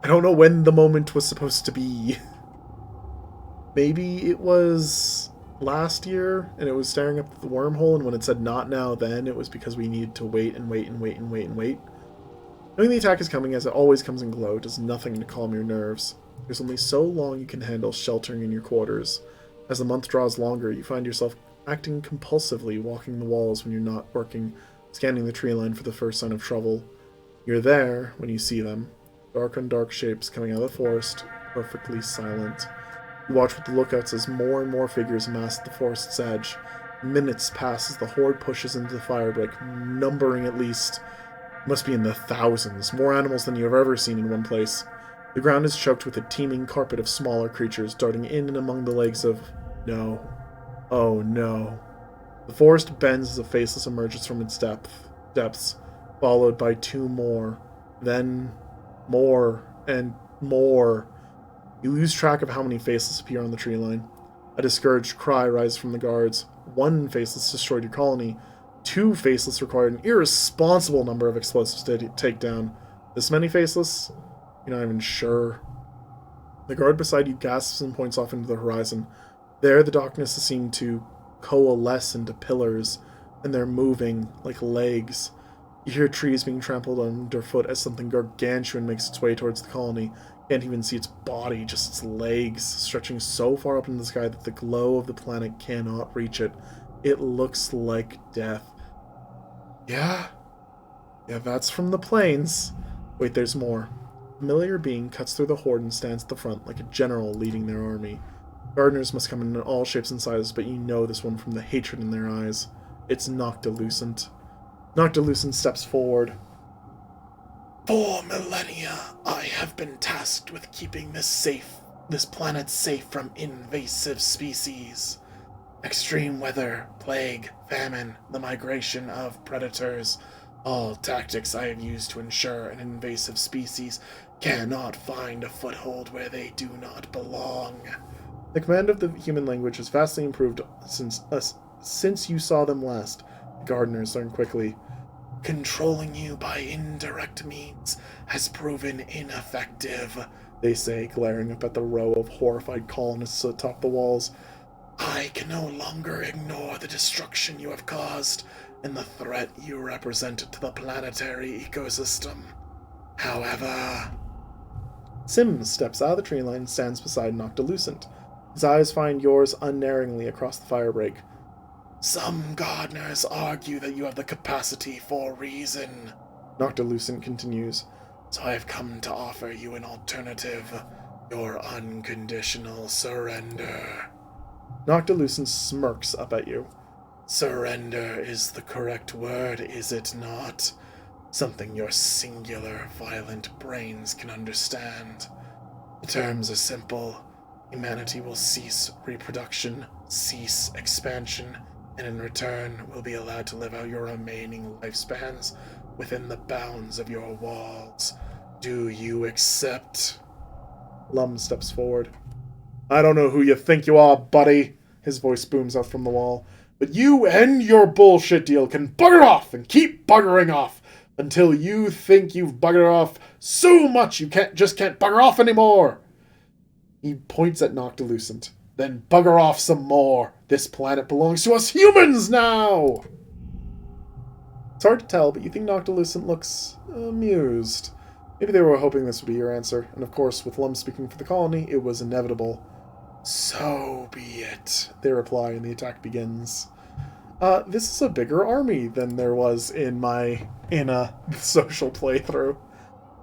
S1: I don't know when the moment was supposed to be. Maybe it was last year, and it was staring up at the wormhole, and when it said not now then, it was because we needed to wait and wait and wait and wait and wait. Knowing the attack is coming, as it always comes in glow, does nothing to calm your nerves. There's only so long you can handle sheltering in your quarters. As the month draws longer, you find yourself acting compulsively, walking the walls when you're not working, scanning the tree line for the first sign of trouble. You're there when you see them. Dark on dark shapes coming out of the forest, perfectly silent. You watch with the lookouts as more and more figures amass at the forest's edge. Minutes pass as the horde pushes into the firebreak, numbering at least, must be in the thousands, more animals than you have ever seen in one place. The ground is choked with a teeming carpet of smaller creatures darting in and among the legs of... No. Oh no. The forest bends as a faceless emerges from its depths, followed by two more. Then more and more. You lose track of how many faceless appear on the tree line. A discouraged cry rises from the guards. One faceless destroyed your colony. Two faceless required an irresponsible number of explosives to take down. This many faceless? You're not even sure. The guard beside you gasps and points off into the horizon. There, the darkness is seen to coalesce into pillars, and they're moving like legs. You hear trees being trampled underfoot as something gargantuan makes its way towards the colony. You can't even see its body, just its legs, stretching so far up into the sky that the glow of the planet cannot reach it. It looks like death. Yeah, that's from the plains. Wait, there's more. A familiar being cuts through the horde and stands at the front like a general leading their army. Gardeners must come in all shapes and sizes, but you know this one from the hatred in their eyes. It's Noctilucent. Noctilucent steps forward. For millennia, I have been tasked with keeping this planet safe from invasive species. Extreme weather, plague, famine, the migration of predators, all tactics I have used to ensure an invasive species cannot find a foothold where they do not belong. The command of the human language has vastly improved since you saw them last, the gardeners learned quickly. Controlling you by indirect means has proven ineffective, they say, glaring up at the row of horrified colonists atop the walls. I can no longer ignore the destruction you have caused and the threat you represent to the planetary ecosystem. However... Sims steps out of the tree line and stands beside Noctilucent. His eyes find yours unerringly across the firebreak. Some gardeners argue that you have the capacity for reason, Noctilucent continues. So I have come to offer you an alternative. Your unconditional surrender. Noctilucent smirks up at you. Surrender is the correct word, is it not? Something your singular, violent brains can understand. The terms are simple. Humanity will cease reproduction, cease expansion, and in return will be allowed to live out your remaining lifespans within the bounds of your walls. Do you accept? Lum steps forward. I don't know who you think you are, buddy, his voice booms out from the wall, but you and your bullshit deal can bugger off and keep buggering off until you think you've buggered off so much you can't bugger off anymore. He points at Noctilucent. Then bugger off some more. This planet belongs to us humans now! It's hard to tell, but you think Noctilucent looks amused. Maybe they were hoping this would be your answer, and of course, with Lum speaking for the colony, it was inevitable. So be it, they reply, and the attack begins. This is a bigger army than there was in a social playthrough.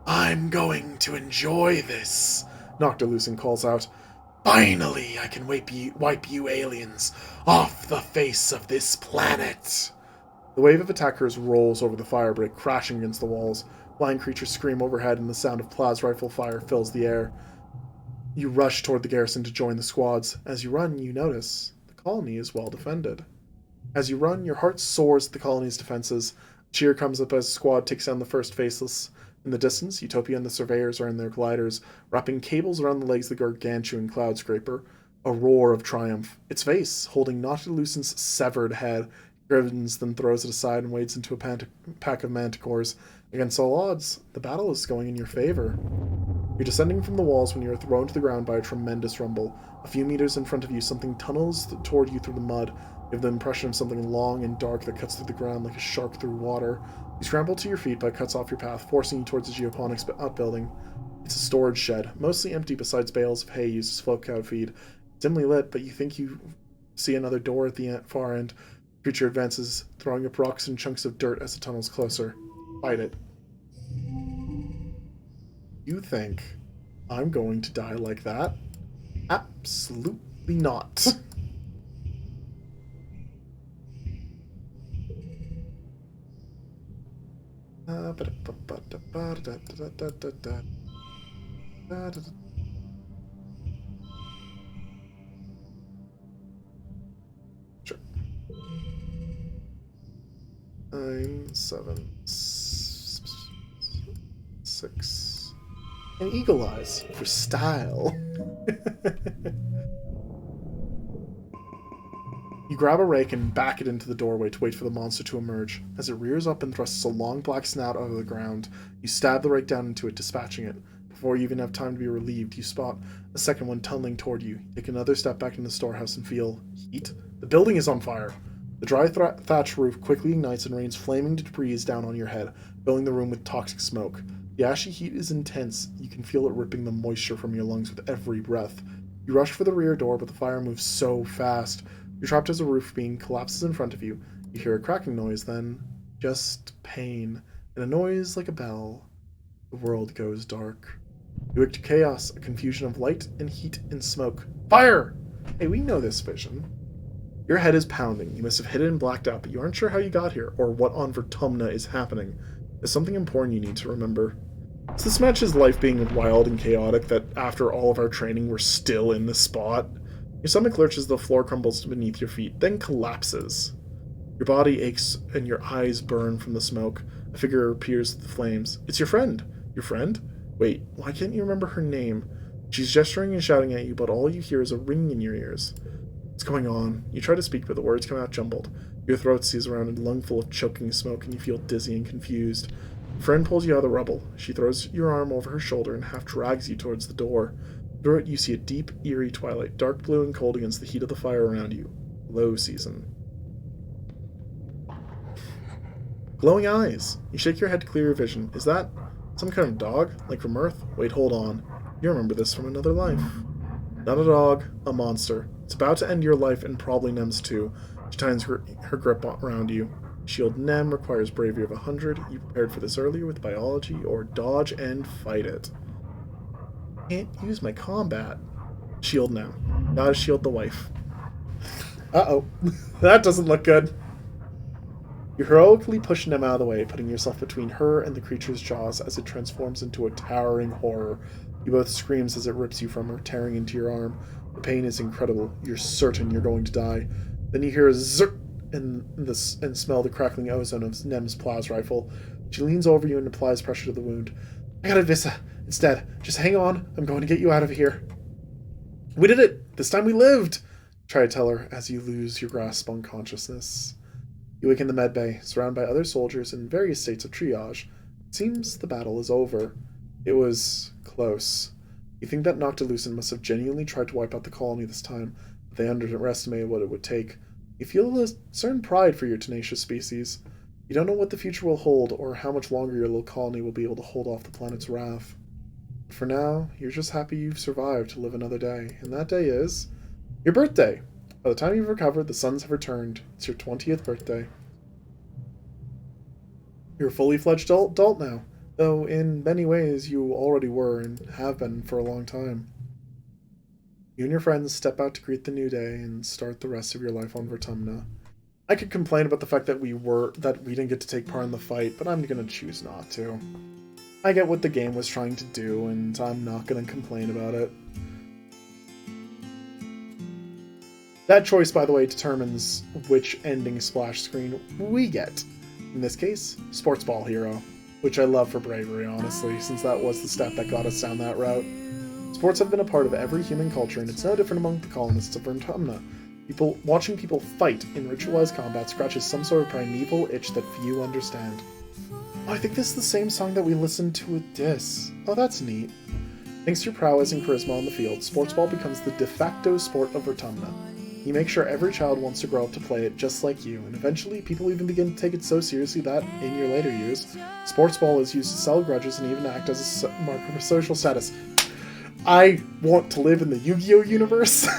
S1: I'm going to enjoy this, Noctilucent calls out. Finally, I can wipe you aliens off the face of this planet. The wave of attackers rolls over the firebreak, crashing against the walls. Flying creatures scream overhead, and the sound of Plas rifle fire fills the air. You rush toward the garrison to join the squads. As you run, you notice the colony is well defended. As you run, your heart soars at the colony's defenses. A cheer comes up as a squad takes down the first faceless. In the distance, Utopia and the surveyors are in their gliders, wrapping cables around the legs of the gargantuan cloud scraper. A roar of triumph. Its face, holding Nautilus's severed head, grins, then throws it aside and wades into a pack of manticores. Against all odds, the battle is going in your favor. You're descending from the walls when you are thrown to the ground by a tremendous rumble. A few meters in front of you, something tunnels toward you through the mud. You have the impression of something long and dark that cuts through the ground like a shark through water. You scramble to your feet, but it cuts off your path, forcing you towards a geoponics outbuilding. It's a storage shed, mostly empty besides bales of hay used as float cow feed. Dimly lit, but you think you see another door at the far end. The creature advances, throwing up rocks and chunks of dirt as it tunnels closer. Fight it. You think I'm going to die like that? Absolutely not. Sure. 9, 7, 6. And eagle eyes for style. You grab a rake and back it into the doorway to wait for the monster to emerge. As it rears up and thrusts a long black snout out of the ground, you stab the rake down into it, dispatching it. Before you even have time to be relieved, you spot a second one tunneling toward you. You take another step back in the storehouse and feel heat. The building is on fire. The dry thatch roof quickly ignites and rains flaming debris down on your head, filling the room with toxic smoke. The ashy heat is intense. You can feel it ripping the moisture from your lungs with every breath. You rush for the rear door, but the fire moves so fast. You're trapped as a roof beam collapses in front of you. You hear a cracking noise, then just pain, and a noise like a bell. The world goes dark. You wake to chaos, a confusion of light and heat and smoke. Fire! Hey, we know this vision. Your head is pounding. You must have hit it and blacked out, but you aren't sure how you got here, or what on Vertumna is happening. There's something important you need to remember. Is this match's life being wild and chaotic that after all of our training we're still in this spot? Your stomach lurches as the floor crumbles beneath your feet, then collapses. Your body aches and your eyes burn from the smoke. A figure appears through the flames. It's your friend. Your friend? Wait, why can't you remember her name? She's gesturing and shouting at you, but all you hear is a ringing in your ears. What's going on? You try to speak, but the words come out jumbled. Your throat seizes around a lungful of choking smoke, and you feel dizzy and confused. Your friend pulls you out of the rubble. She throws your arm over her shoulder and half drags you towards the door. Through it, you see a deep, eerie twilight, dark blue and cold against the heat of the fire around you. Low season. Glowing eyes. You shake your head to clear your vision. Is that some kind of dog? Like from Earth? Wait, hold on. You remember this from another life. Not a dog, a monster. It's about to end your life and probably Nem's too. She tightens her grip around you. Shield Nem requires bravery of 100. You prepared for this earlier with biology, or dodge and fight it. Can't use my combat. Shield Nem. Gotta shield the wife. Uh-oh. That doesn't look good. You heroically push Nem out of the way, putting yourself between her and the creature's jaws as it transforms into a towering horror. You both screams as it rips you from her, tearing into your arm. The pain is incredible. You're certain you're going to die. Then you hear a zert and smell the crackling ozone of Nem's plas rifle. She leans over you and applies pressure to the wound. I got it, Vissa. It's dead. Just hang on. I'm going to get you out of here. We did it! This time we lived! Try to tell her as you lose your grasp on consciousness. You wake in the medbay, surrounded by other soldiers in various states of triage. It seems the battle is over. It was close. You think that Noctilucent must have genuinely tried to wipe out the colony this time, but they underestimated what it would take. You feel a certain pride for your tenacious species. You don't know what the future will hold, or how much longer your little colony will be able to hold off the planet's wrath. But for now, you're just happy you've survived to live another day, and that day is your birthday. By the time you've recovered, the suns have returned. It's your 20th birthday. You're a fully fledged adult now, though in many ways you already were and have been for a long time. You and your friends step out to greet the new day and start the rest of your life on Vertumna. I could complain about the fact that we didn't get to take part in the fight, but I'm gonna choose not to. I get what the game was trying to do, and I'm not gonna complain about it. That choice, by the way, determines which ending splash screen we get. In this case, Sports Ball Hero, which I love for bravery, honestly, since that was the step that got us down that route. Sports have been a part of every human culture, and it's no different among the colonists of Vertumna. Watching people fight in ritualized combat scratches some sort of primeval itch that few understand. Oh, I think this is the same song that we listened to with Dis. Oh, that's neat. Thanks to your prowess and charisma on the field, sports ball becomes the de facto sport of Vertumna. You make sure every child wants to grow up to play it just like you, and eventually people even begin to take it so seriously that, in your later years, sports ball is used to sell grudges and even act as a marker of social status. I want to live in the Yu-Gi-Oh! Universe.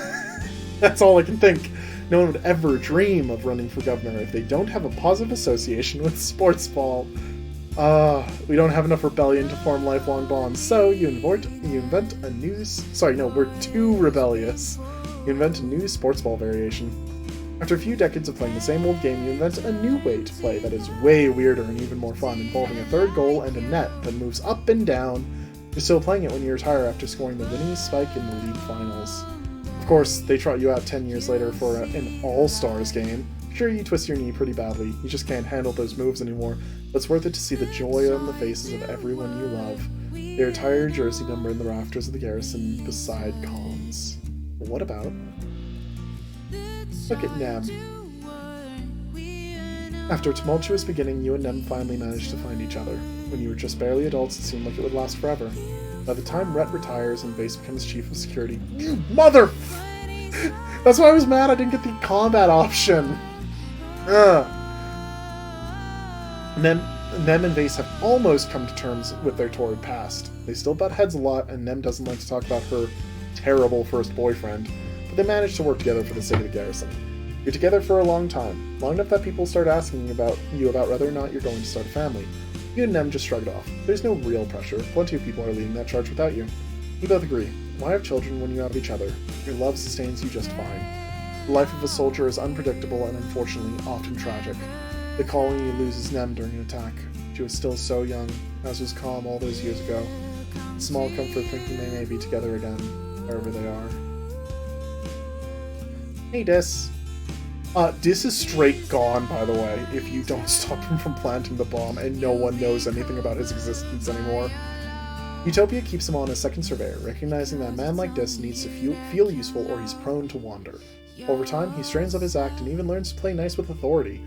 S1: That's all I can think. No one would ever dream of running for governor if they don't have a positive association with sports ball. We don't have enough rebellion to form lifelong bonds, so you invent a new... Sorry, no, we're too rebellious. You invent a new sports ball variation. After a few decades of playing the same old game, you invent a new way to play that is way weirder and even more fun, involving a third goal and a net that moves up and down. You're still playing it when you retire after scoring the winning spike in the league finals. Of course, they trot you out 10 years later for an All-Stars game. Sure, you twist your knee pretty badly, you just can't handle those moves anymore, but it's worth it to see the joy on the faces of everyone you love. They retire your jersey number in the rafters of the garrison beside comms. But what about... Look at Nem. After a tumultuous beginning, you and Nem finally managed to find each other. When you were just barely adults, it seemed like it would last forever. By the time Rhett retires and Base becomes chief of security... You mother... That's why I was mad I didn't get the combat option! Nem and Vase have almost come to terms with their torrid past. They still butt heads a lot, and Nem doesn't like to talk about her terrible first boyfriend, but they manage to work together for the sake of the garrison. You're together for a long time, long enough that people start asking you about whether or not you're going to start a family. You and Nem just shrug it off. There's no real pressure. Plenty of people are leading that charge without you. You both agree. Why have children when you have each other? Your love sustains you just fine. The life of a soldier is unpredictable and unfortunately often tragic. The colony loses Nem during an attack. She was still so young, as was Calm all those years ago. Small comfort thinking they may be together again, wherever they are. Hey, Dis. Dis is straight gone, by the way, if you don't stop him from planting the bomb and no one knows anything about his existence anymore. Utopia keeps him on as second surveyor, recognizing that a man like Dis needs to feel useful or he's prone to wander. Over time, he strains up his act and even learns to play nice with authority,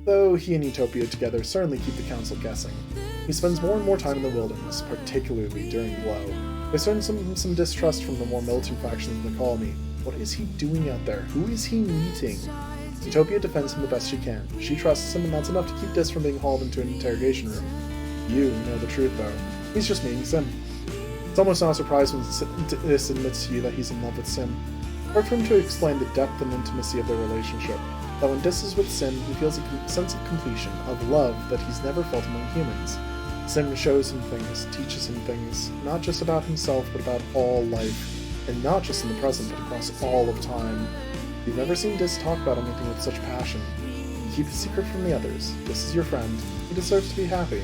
S1: though he and Utopia together certainly keep the council guessing. He spends more and more time in the wilderness, particularly during Glow. There's certain some distrust from the more militant factions in the colony. What is he doing out there? Who is he meeting? Utopia defends him the best she can. She trusts him, and that's enough to keep Dis from being hauled into an interrogation room. You know the truth, though. He's just meeting Sim. It's almost not a surprise when Dis admits to you that he's in love with Sim. Hard for him to explain the depth and intimacy of their relationship, that when Dis is with Sim, he feels a sense of completion, of love that he's never felt among humans. Sim shows him things, teaches him things, not just about himself, but about all life, and not just in the present, but across all of time. You've never seen Dis talk about anything with such passion. You keep his secret from the others. Dis is your friend. He deserves to be happy.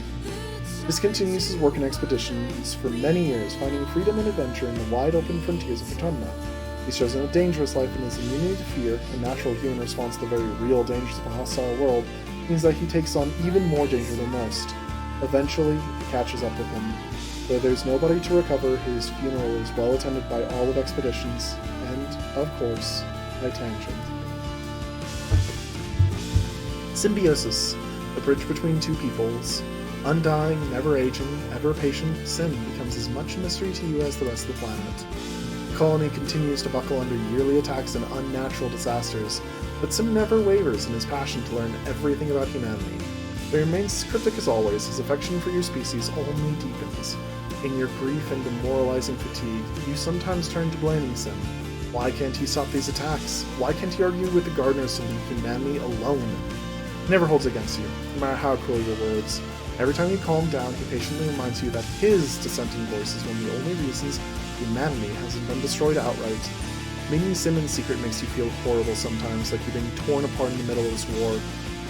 S1: Dis continues his work in expeditions for many years, finding freedom and adventure in the wide-open frontiers of Vertumna. He's chosen a dangerous life, and his immunity to fear, a natural human response to the very real dangers of a hostile world, means that he takes on even more danger than most. Eventually, it catches up with him. Though there's nobody to recover, his funeral is well attended by all of Expeditions, and, of course, by Tangent. Symbiosis, the bridge between two peoples. Undying, never aging, ever patient, Sim becomes as much a mystery to you as the rest of the planet. The colony continues to buckle under yearly attacks and unnatural disasters, but Sim never wavers in his passion to learn everything about humanity. He remains cryptic as always, his affection for your species only deepens. In your grief and demoralizing fatigue, you sometimes turn to blaming Sim. Why can't he stop these attacks? Why can't he argue with the gardeners to leave humanity alone? He never holds against you, no matter how cruel your words. Every time you calm down, he patiently reminds you that his dissenting voice is one of the only reasons humanity hasn't been destroyed outright. Meeting Sim in secret makes you feel horrible sometimes, like you're being torn apart in the middle of this war.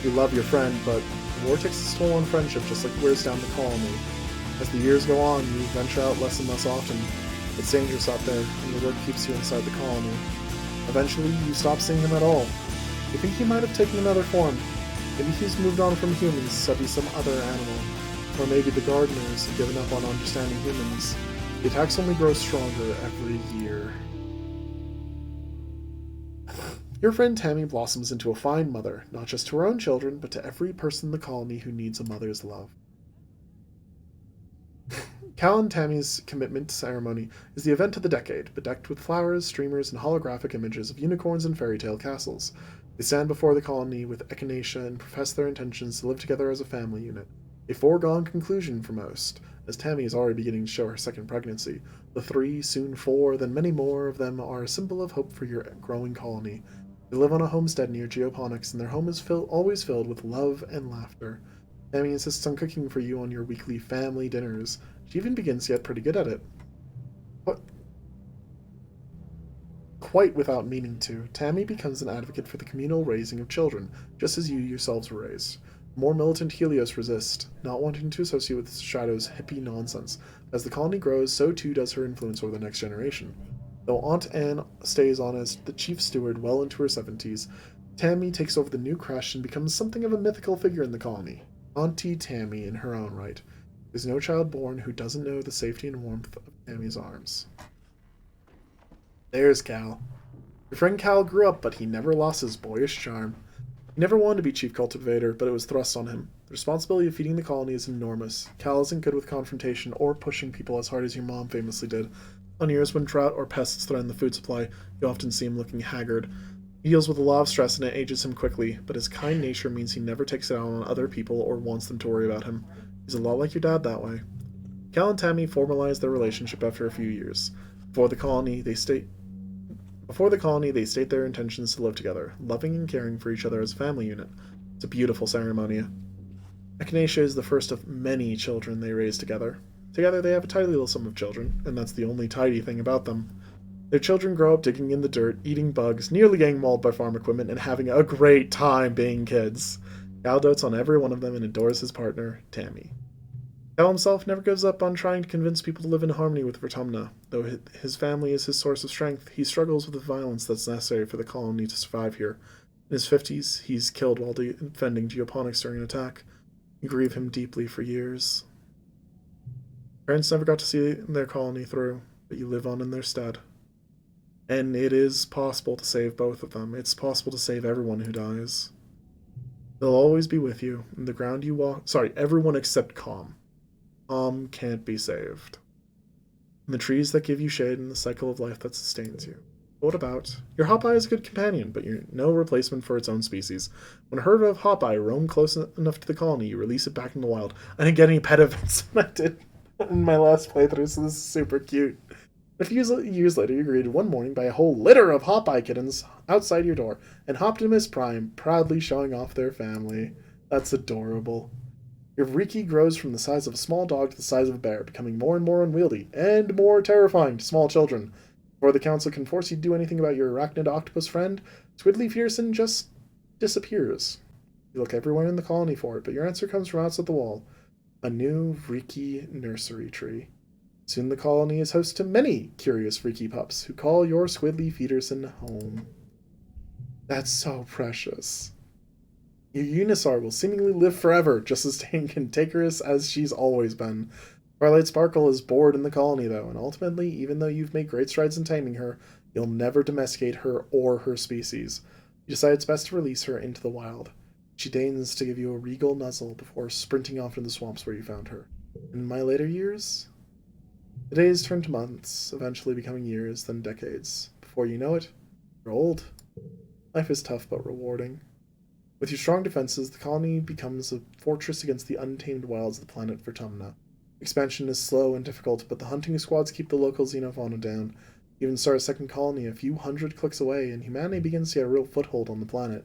S1: You love your friend, but the war takes its toll on friendship just like it wears down the colony. As the years go on, you venture out less and less often. It's dangerous out there, and your work keeps you inside the colony. Eventually, you stop seeing him at all. You think he might have taken another form. Maybe he's moved on from humans to be some other animal. Or maybe the gardeners have given up on understanding humans. The attacks only grow stronger every year. Your friend Tammy blossoms into a fine mother, not just to her own children, but to every person in the colony who needs a mother's love. Cal and Tammy's commitment ceremony is the event of the decade, bedecked with flowers, streamers, and holographic images of unicorns and fairy tale castles. They stand before the colony with echinacea and profess their intentions to live together as a family unit. A foregone conclusion for most, as Tammy is already beginning to show her second pregnancy. The 3, soon 4, then many more of them are a symbol of hope for your growing colony. They live on a homestead near Geoponics, and their home is always filled with love and laughter. Tammy insists on cooking for you on your weekly family dinners. She even begins to get pretty good at it. What? Quite without meaning to, Tammy becomes an advocate for the communal raising of children, just as you yourselves were raised. More militant Helios resist, not wanting to associate with Shadow's hippie nonsense. As the colony grows, so too does her influence over the next generation. Though Aunt Anne stays on as the chief steward well into her 70s, Tammy takes over the new creche and becomes something of a mythical figure in the colony. Auntie Tammy in her own right. There's no child born who doesn't know the safety and warmth of Tammy's arms. There's Cal. Your friend Cal grew up, but he never lost his boyish charm. He never wanted to be chief cultivator, but it was thrust on him. The responsibility of feeding the colony is enormous. Cal isn't good with confrontation or pushing people as hard as your mom famously did. On years when drought or pests threaten the food supply, you often see him looking haggard. He deals with a lot of stress and it ages him quickly, but his kind nature means he never takes it out on other people or wants them to worry about him. He's a lot like your dad that way. Cal and Tammy formalize their relationship after a few years. Before the colony, they state their intentions to live together, loving and caring for each other as a family unit. It's a beautiful ceremony. Echinacea is the first of many children they raise together. Together they have a tidy little sum of children, and that's the only tidy thing about them. Their children grow up digging in the dirt, eating bugs, nearly getting mauled by farm equipment, and having a great time being kids. Cal dotes on every one of them and adores his partner, Tammy. Cal himself never gives up on trying to convince people to live in harmony with Vertumna. Though his family is his source of strength, he struggles with the violence that's necessary for the colony to survive here. In his 50s, he's killed while defending Geoponics during an attack. You grieve him deeply for years. Parents never got to see their colony through, but you live on in their stead. And it is possible to save both of them. It's possible to save everyone who dies. They'll always be with you, and the ground you walk... Sorry, everyone except Calm. Calm can't be saved. And the trees that give you shade and the cycle of life that sustains you. What about? Your Hawkeye is a good companion, but you're no replacement for its own species. When a herd of Hawkeye roam close enough to the colony, you release it back in the wild. I didn't get any pet events when I did in my last playthrough, so this is super cute. A few years later, you're greeted one morning by a whole litter of Hawkeye kittens outside your door, and Optimus Prime proudly showing off their family. That's adorable. Your Riki grows from the size of a small dog to the size of a bear, becoming more and more unwieldy, and more terrifying to small children. Before the council can force you to do anything about your arachnid octopus friend, Squidly Fearson just disappears. You look everywhere in the colony for it, but your answer comes from outside the wall. A new Riki nursery tree. Soon the colony is host to many curious Riki pups who call your Squidly Feederson home. That's so precious. Your Unisar will seemingly live forever, just as cantankerous as she's always been. Twilight Sparkle is bored in the colony, though, and ultimately, even though you've made great strides in taming her, you'll never domesticate her or her species. You decide it's best to release her into the wild. She deigns to give you a regal nuzzle before sprinting off into the swamps where you found her. In my later years, the days turn to months, eventually becoming years, then decades. Before you know it, you're old. Life is tough but rewarding. With your strong defenses, the colony becomes a fortress against the untamed wilds of the planet Vertumna. Expansion is slow and difficult, but the hunting squads keep the local xenofauna down. You even start a second colony a few hundred clicks away, and humanity begins to get a real foothold on the planet.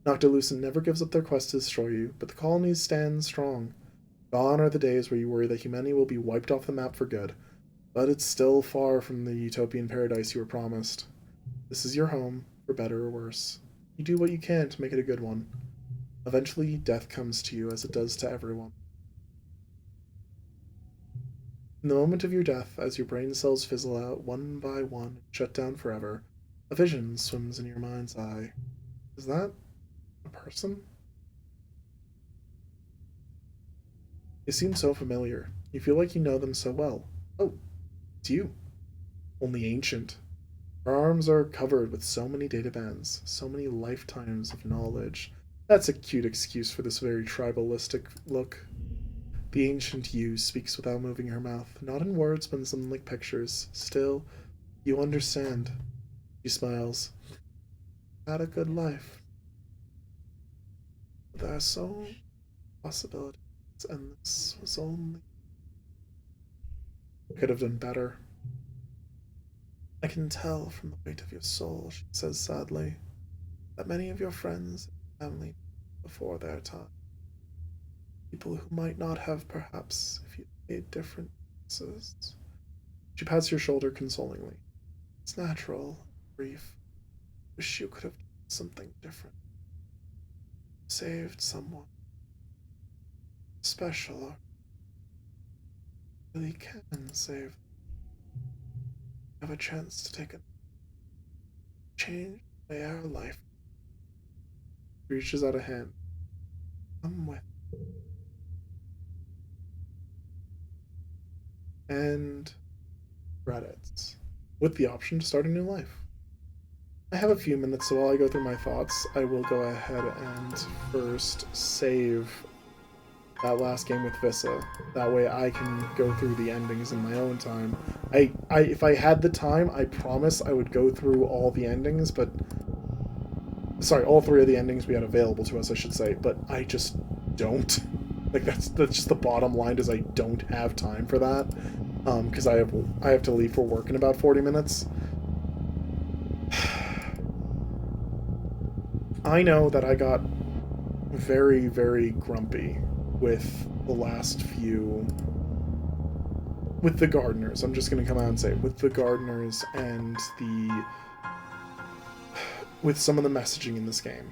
S1: Noctilucent never gives up their quest to destroy you, but the colonies stand strong. Gone are the days where you worry that humanity will be wiped off the map for good, but it's still far from the utopian paradise you were promised. This is your home, for better or worse. You do what you can to make it a good one. Eventually, death comes to you as it does to everyone. In the moment of your death, as your brain cells fizzle out one by one and shut down forever, A vision swims in your mind's eye. Is that a person? They seem so familiar. You feel like you know them so well. Oh, it's you. Only ancient. Our arms are covered with so many data bands, so many lifetimes of knowledge. That's a cute excuse for this very tribalistic look. The ancient you speaks without moving her mouth, not in words, but in something like pictures. Still, you understand. She smiles. Had a good life. There are so many possibilities, and this was only. Could have done better. I can tell from the weight of your soul, she says sadly, that many of your friends and family before their time. People who might not have, perhaps, if you made different choices. She pats your shoulder consolingly. It's natural, grief. Wish you could have done something different. Saved someone special, or really can save. Have a chance to take a change the way our life. Reaches out a hand. Come with. And credits. With the option to start a new life. I have a few minutes, so while I go through my thoughts, I will go ahead and first save that last game with Vissa. That way I can go through the endings in my own time. If I had the time, I promise I would go through all the endings, but... Sorry, all 3 of the endings we had available to us, I should say, but I just don't. Like, that's just the bottom line, is I don't have time for that. Because I have to leave for work in about 40 minutes. I know that I got very, very grumpy with the last few... With the gardeners. I'm just going to come out and say, with the gardeners and the... With some of the messaging in this game.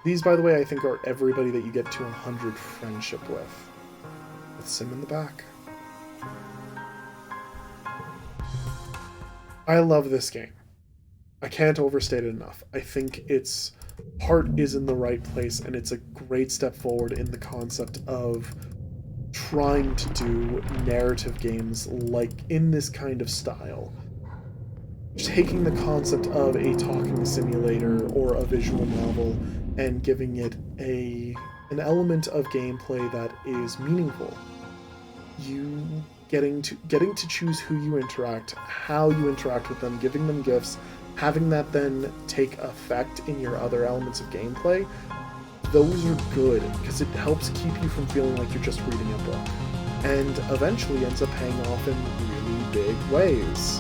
S1: These, by the way, I think are everybody that you get to 100 friendship with. With Sim in the back. I love this game. I can't overstate it enough. I think its heart is in the right place, and it's a great step forward in the concept of trying to do narrative games like in this kind of style. Taking the concept of a talking simulator or a visual novel and giving it an element of gameplay that is meaningful. You getting to choose who you interact, how you interact with them, giving them gifts, having that then take effect in your other elements of gameplay, those are good because it helps keep you from feeling like you're just reading a book, and eventually ends up paying off in really big ways.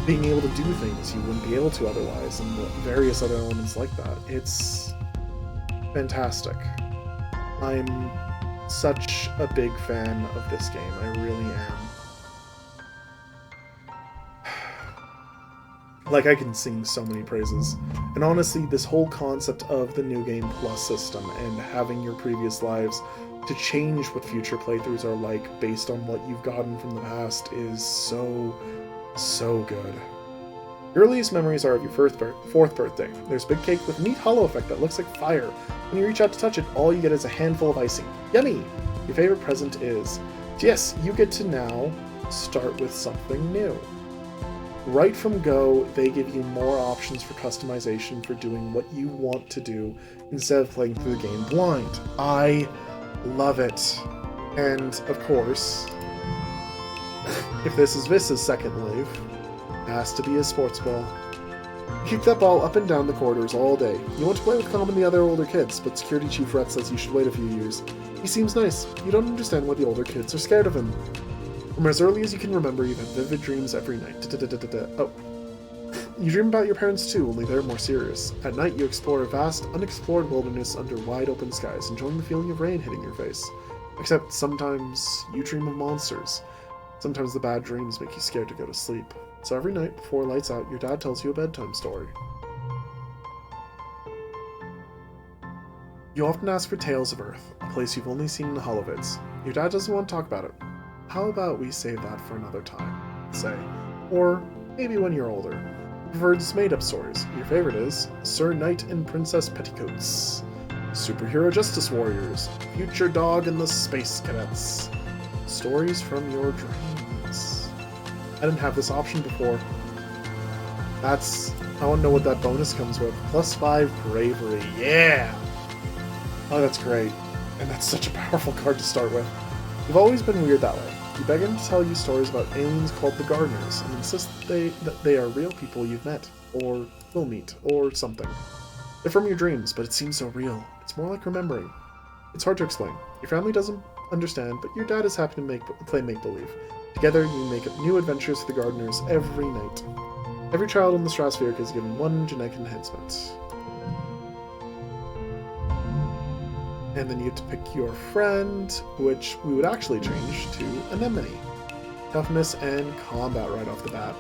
S1: Being able to do things you wouldn't be able to otherwise, and the various other elements like that. It's fantastic. I'm such a big fan of this game. I really am. Like, I can sing so many praises. And honestly, this whole concept of the New Game Plus system and having your previous lives to change what future playthroughs are like based on what you've gotten from the past is so good. Your earliest memories are of your fourth birthday. There's a big cake with a neat hollow effect that looks like fire. When you reach out to touch it, all you get is a handful of icing. Yummy! Your favorite present is... Yes, you get to now start with something new. Right from go, they give you more options for customization for doing what you want to do instead of playing through the game blind. I love it. And, of course, if this is Vissa's second wave, it has to be a sports ball. You kick that ball up and down the corridors all day. You want to play with Calm and the other older kids, but Security Chief Rhett says you should wait a few years. He seems nice. You don't understand why the older kids are scared of him. From as early as you can remember, you've had vivid dreams every night. Oh. You dream about your parents too, only they're more serious. At night, you explore a vast, unexplored wilderness under wide open skies, enjoying the feeling of rain hitting your face. Except sometimes you dream of monsters. Sometimes the bad dreams make you scared to go to sleep. So every night, before lights out, your dad tells you a bedtime story. You often ask for Tales of Earth, a place you've only seen in the holovids. Your dad doesn't want to talk about it. How about we save that for another time, say. Or maybe when you're older. Preferred made-up stories. Your favorite is Sir Knight and Princess Petticoats, Superhero Justice Warriors, Future Dog and the Space Cadets, Stories from Your Dreams. I didn't have this option before. I want to know what that bonus comes with. +5 bravery. Yeah! Oh, that's great. And that's such a powerful card to start with. You've always been weird that way. You beg him to tell you stories about aliens called the Gardeners, and insist that they are real people you've met, or will meet, or something. They're from your dreams, but it seems so real. It's more like remembering. It's hard to explain. Your family doesn't understand, but your dad is happy to play make-believe. Together, you make up new adventures for the Gardeners every night. Every child in the Stratosphere is given one genetic enhancement. And then you get to pick your friend, which we would actually change to Anemone. Toughness and combat right off the bat.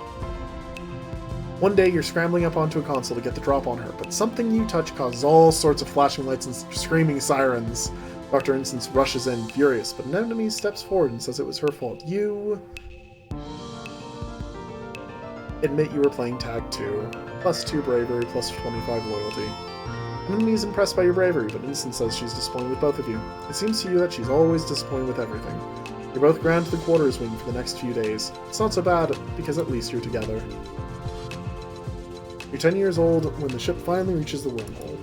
S1: One day you're scrambling up onto a console to get the drop on her, but something you touch causes all sorts of flashing lights and screaming sirens. Dr. Instance rushes in, furious, but Anemone steps forward and says it was her fault. You admit you were playing tag 2, +2 bravery, +25 loyalty. Anemone's impressed by your bravery, but Instant says she's disappointed with both of you. It seems to you that she's always disappointed with everything. You're both ground to the quarters wing for the next few days. It's not so bad, because at least you're together. You're 10 years old when the ship finally reaches the wormhole.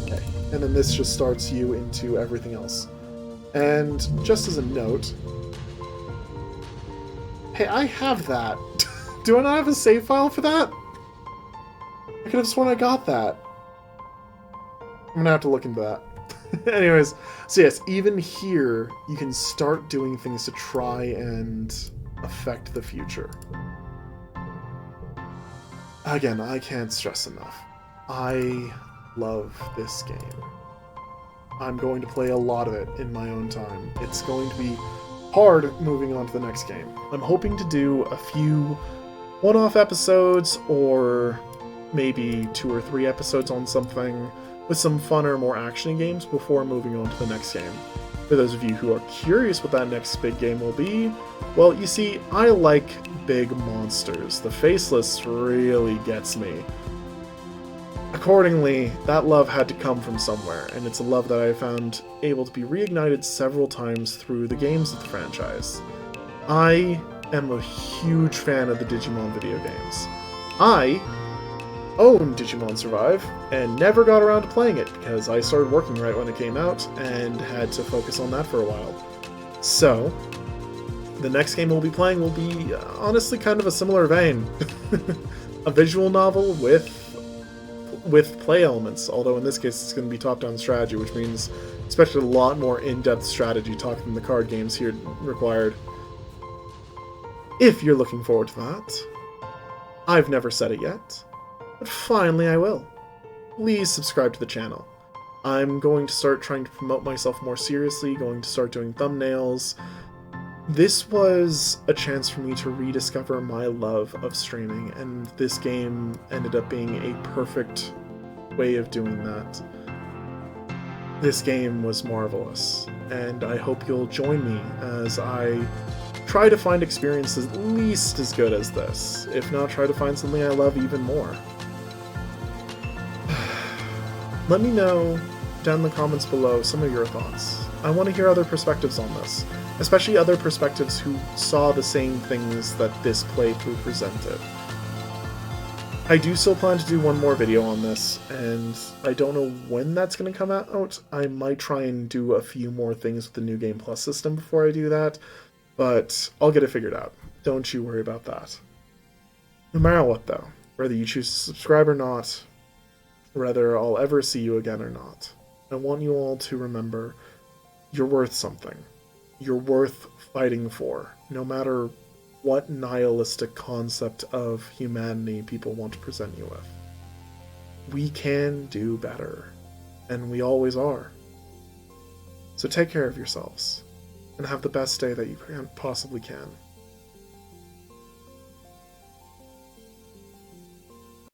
S1: Okay. And then this just starts you into everything else. And just as a note... Hey, I have that! Do I not have a save file for that? I could have sworn I got that. I'm gonna have to look into that. Anyways, so yes, even here, you can start doing things to try and affect the future. Again, I can't stress enough. I love this game. I'm going to play a lot of it in my own time. It's going to be hard moving on to the next game. I'm hoping to do a few one-off episodes, or maybe 2 or 3 episodes on something with some funner, more action games before moving on to the next game. For those of you who are curious what that next big game will be, well, you see, I like big monsters. The Faceless really gets me. Accordingly, that love had to come from somewhere, and it's a love that I found able to be reignited several times through the games of the franchise. I am a huge fan of the Digimon video games. I own Digimon Survive, and never got around to playing it because I started working right when it came out and had to focus on that for a while. So, the next game we'll be playing will be honestly kind of a similar vein. A visual novel with play elements, although in this case it's going to be top-down strategy, which means expect a lot more in-depth strategy talk than the card games here required. If you're looking forward to that. I've never said it yet, but finally I will. Please subscribe to the channel. I'm going to start trying to promote myself more seriously, going to start doing thumbnails. This was a chance for me to rediscover my love of streaming, and this game ended up being a perfect way of doing that. This game was marvelous, and I hope you'll join me as I try to find experiences at least as good as this, if not try to find something I love even more. Let me know down in the comments below some of your thoughts. I want to hear other perspectives on this, especially other perspectives who saw the same things that this playthrough presented. I do still plan to do one more video on this, and I don't know when that's going to come out. I might try and do a few more things with the New Game Plus system before I do that, but I'll get it figured out. Don't you worry about that. No matter what, though, whether you choose to subscribe or not, whether I'll ever see you again or not, I want you all to remember you're worth something. You're worth fighting for, no matter what nihilistic concept of humanity people want to present you with. We can do better, and we always are. So take care of yourselves, and have the best day that you possibly can.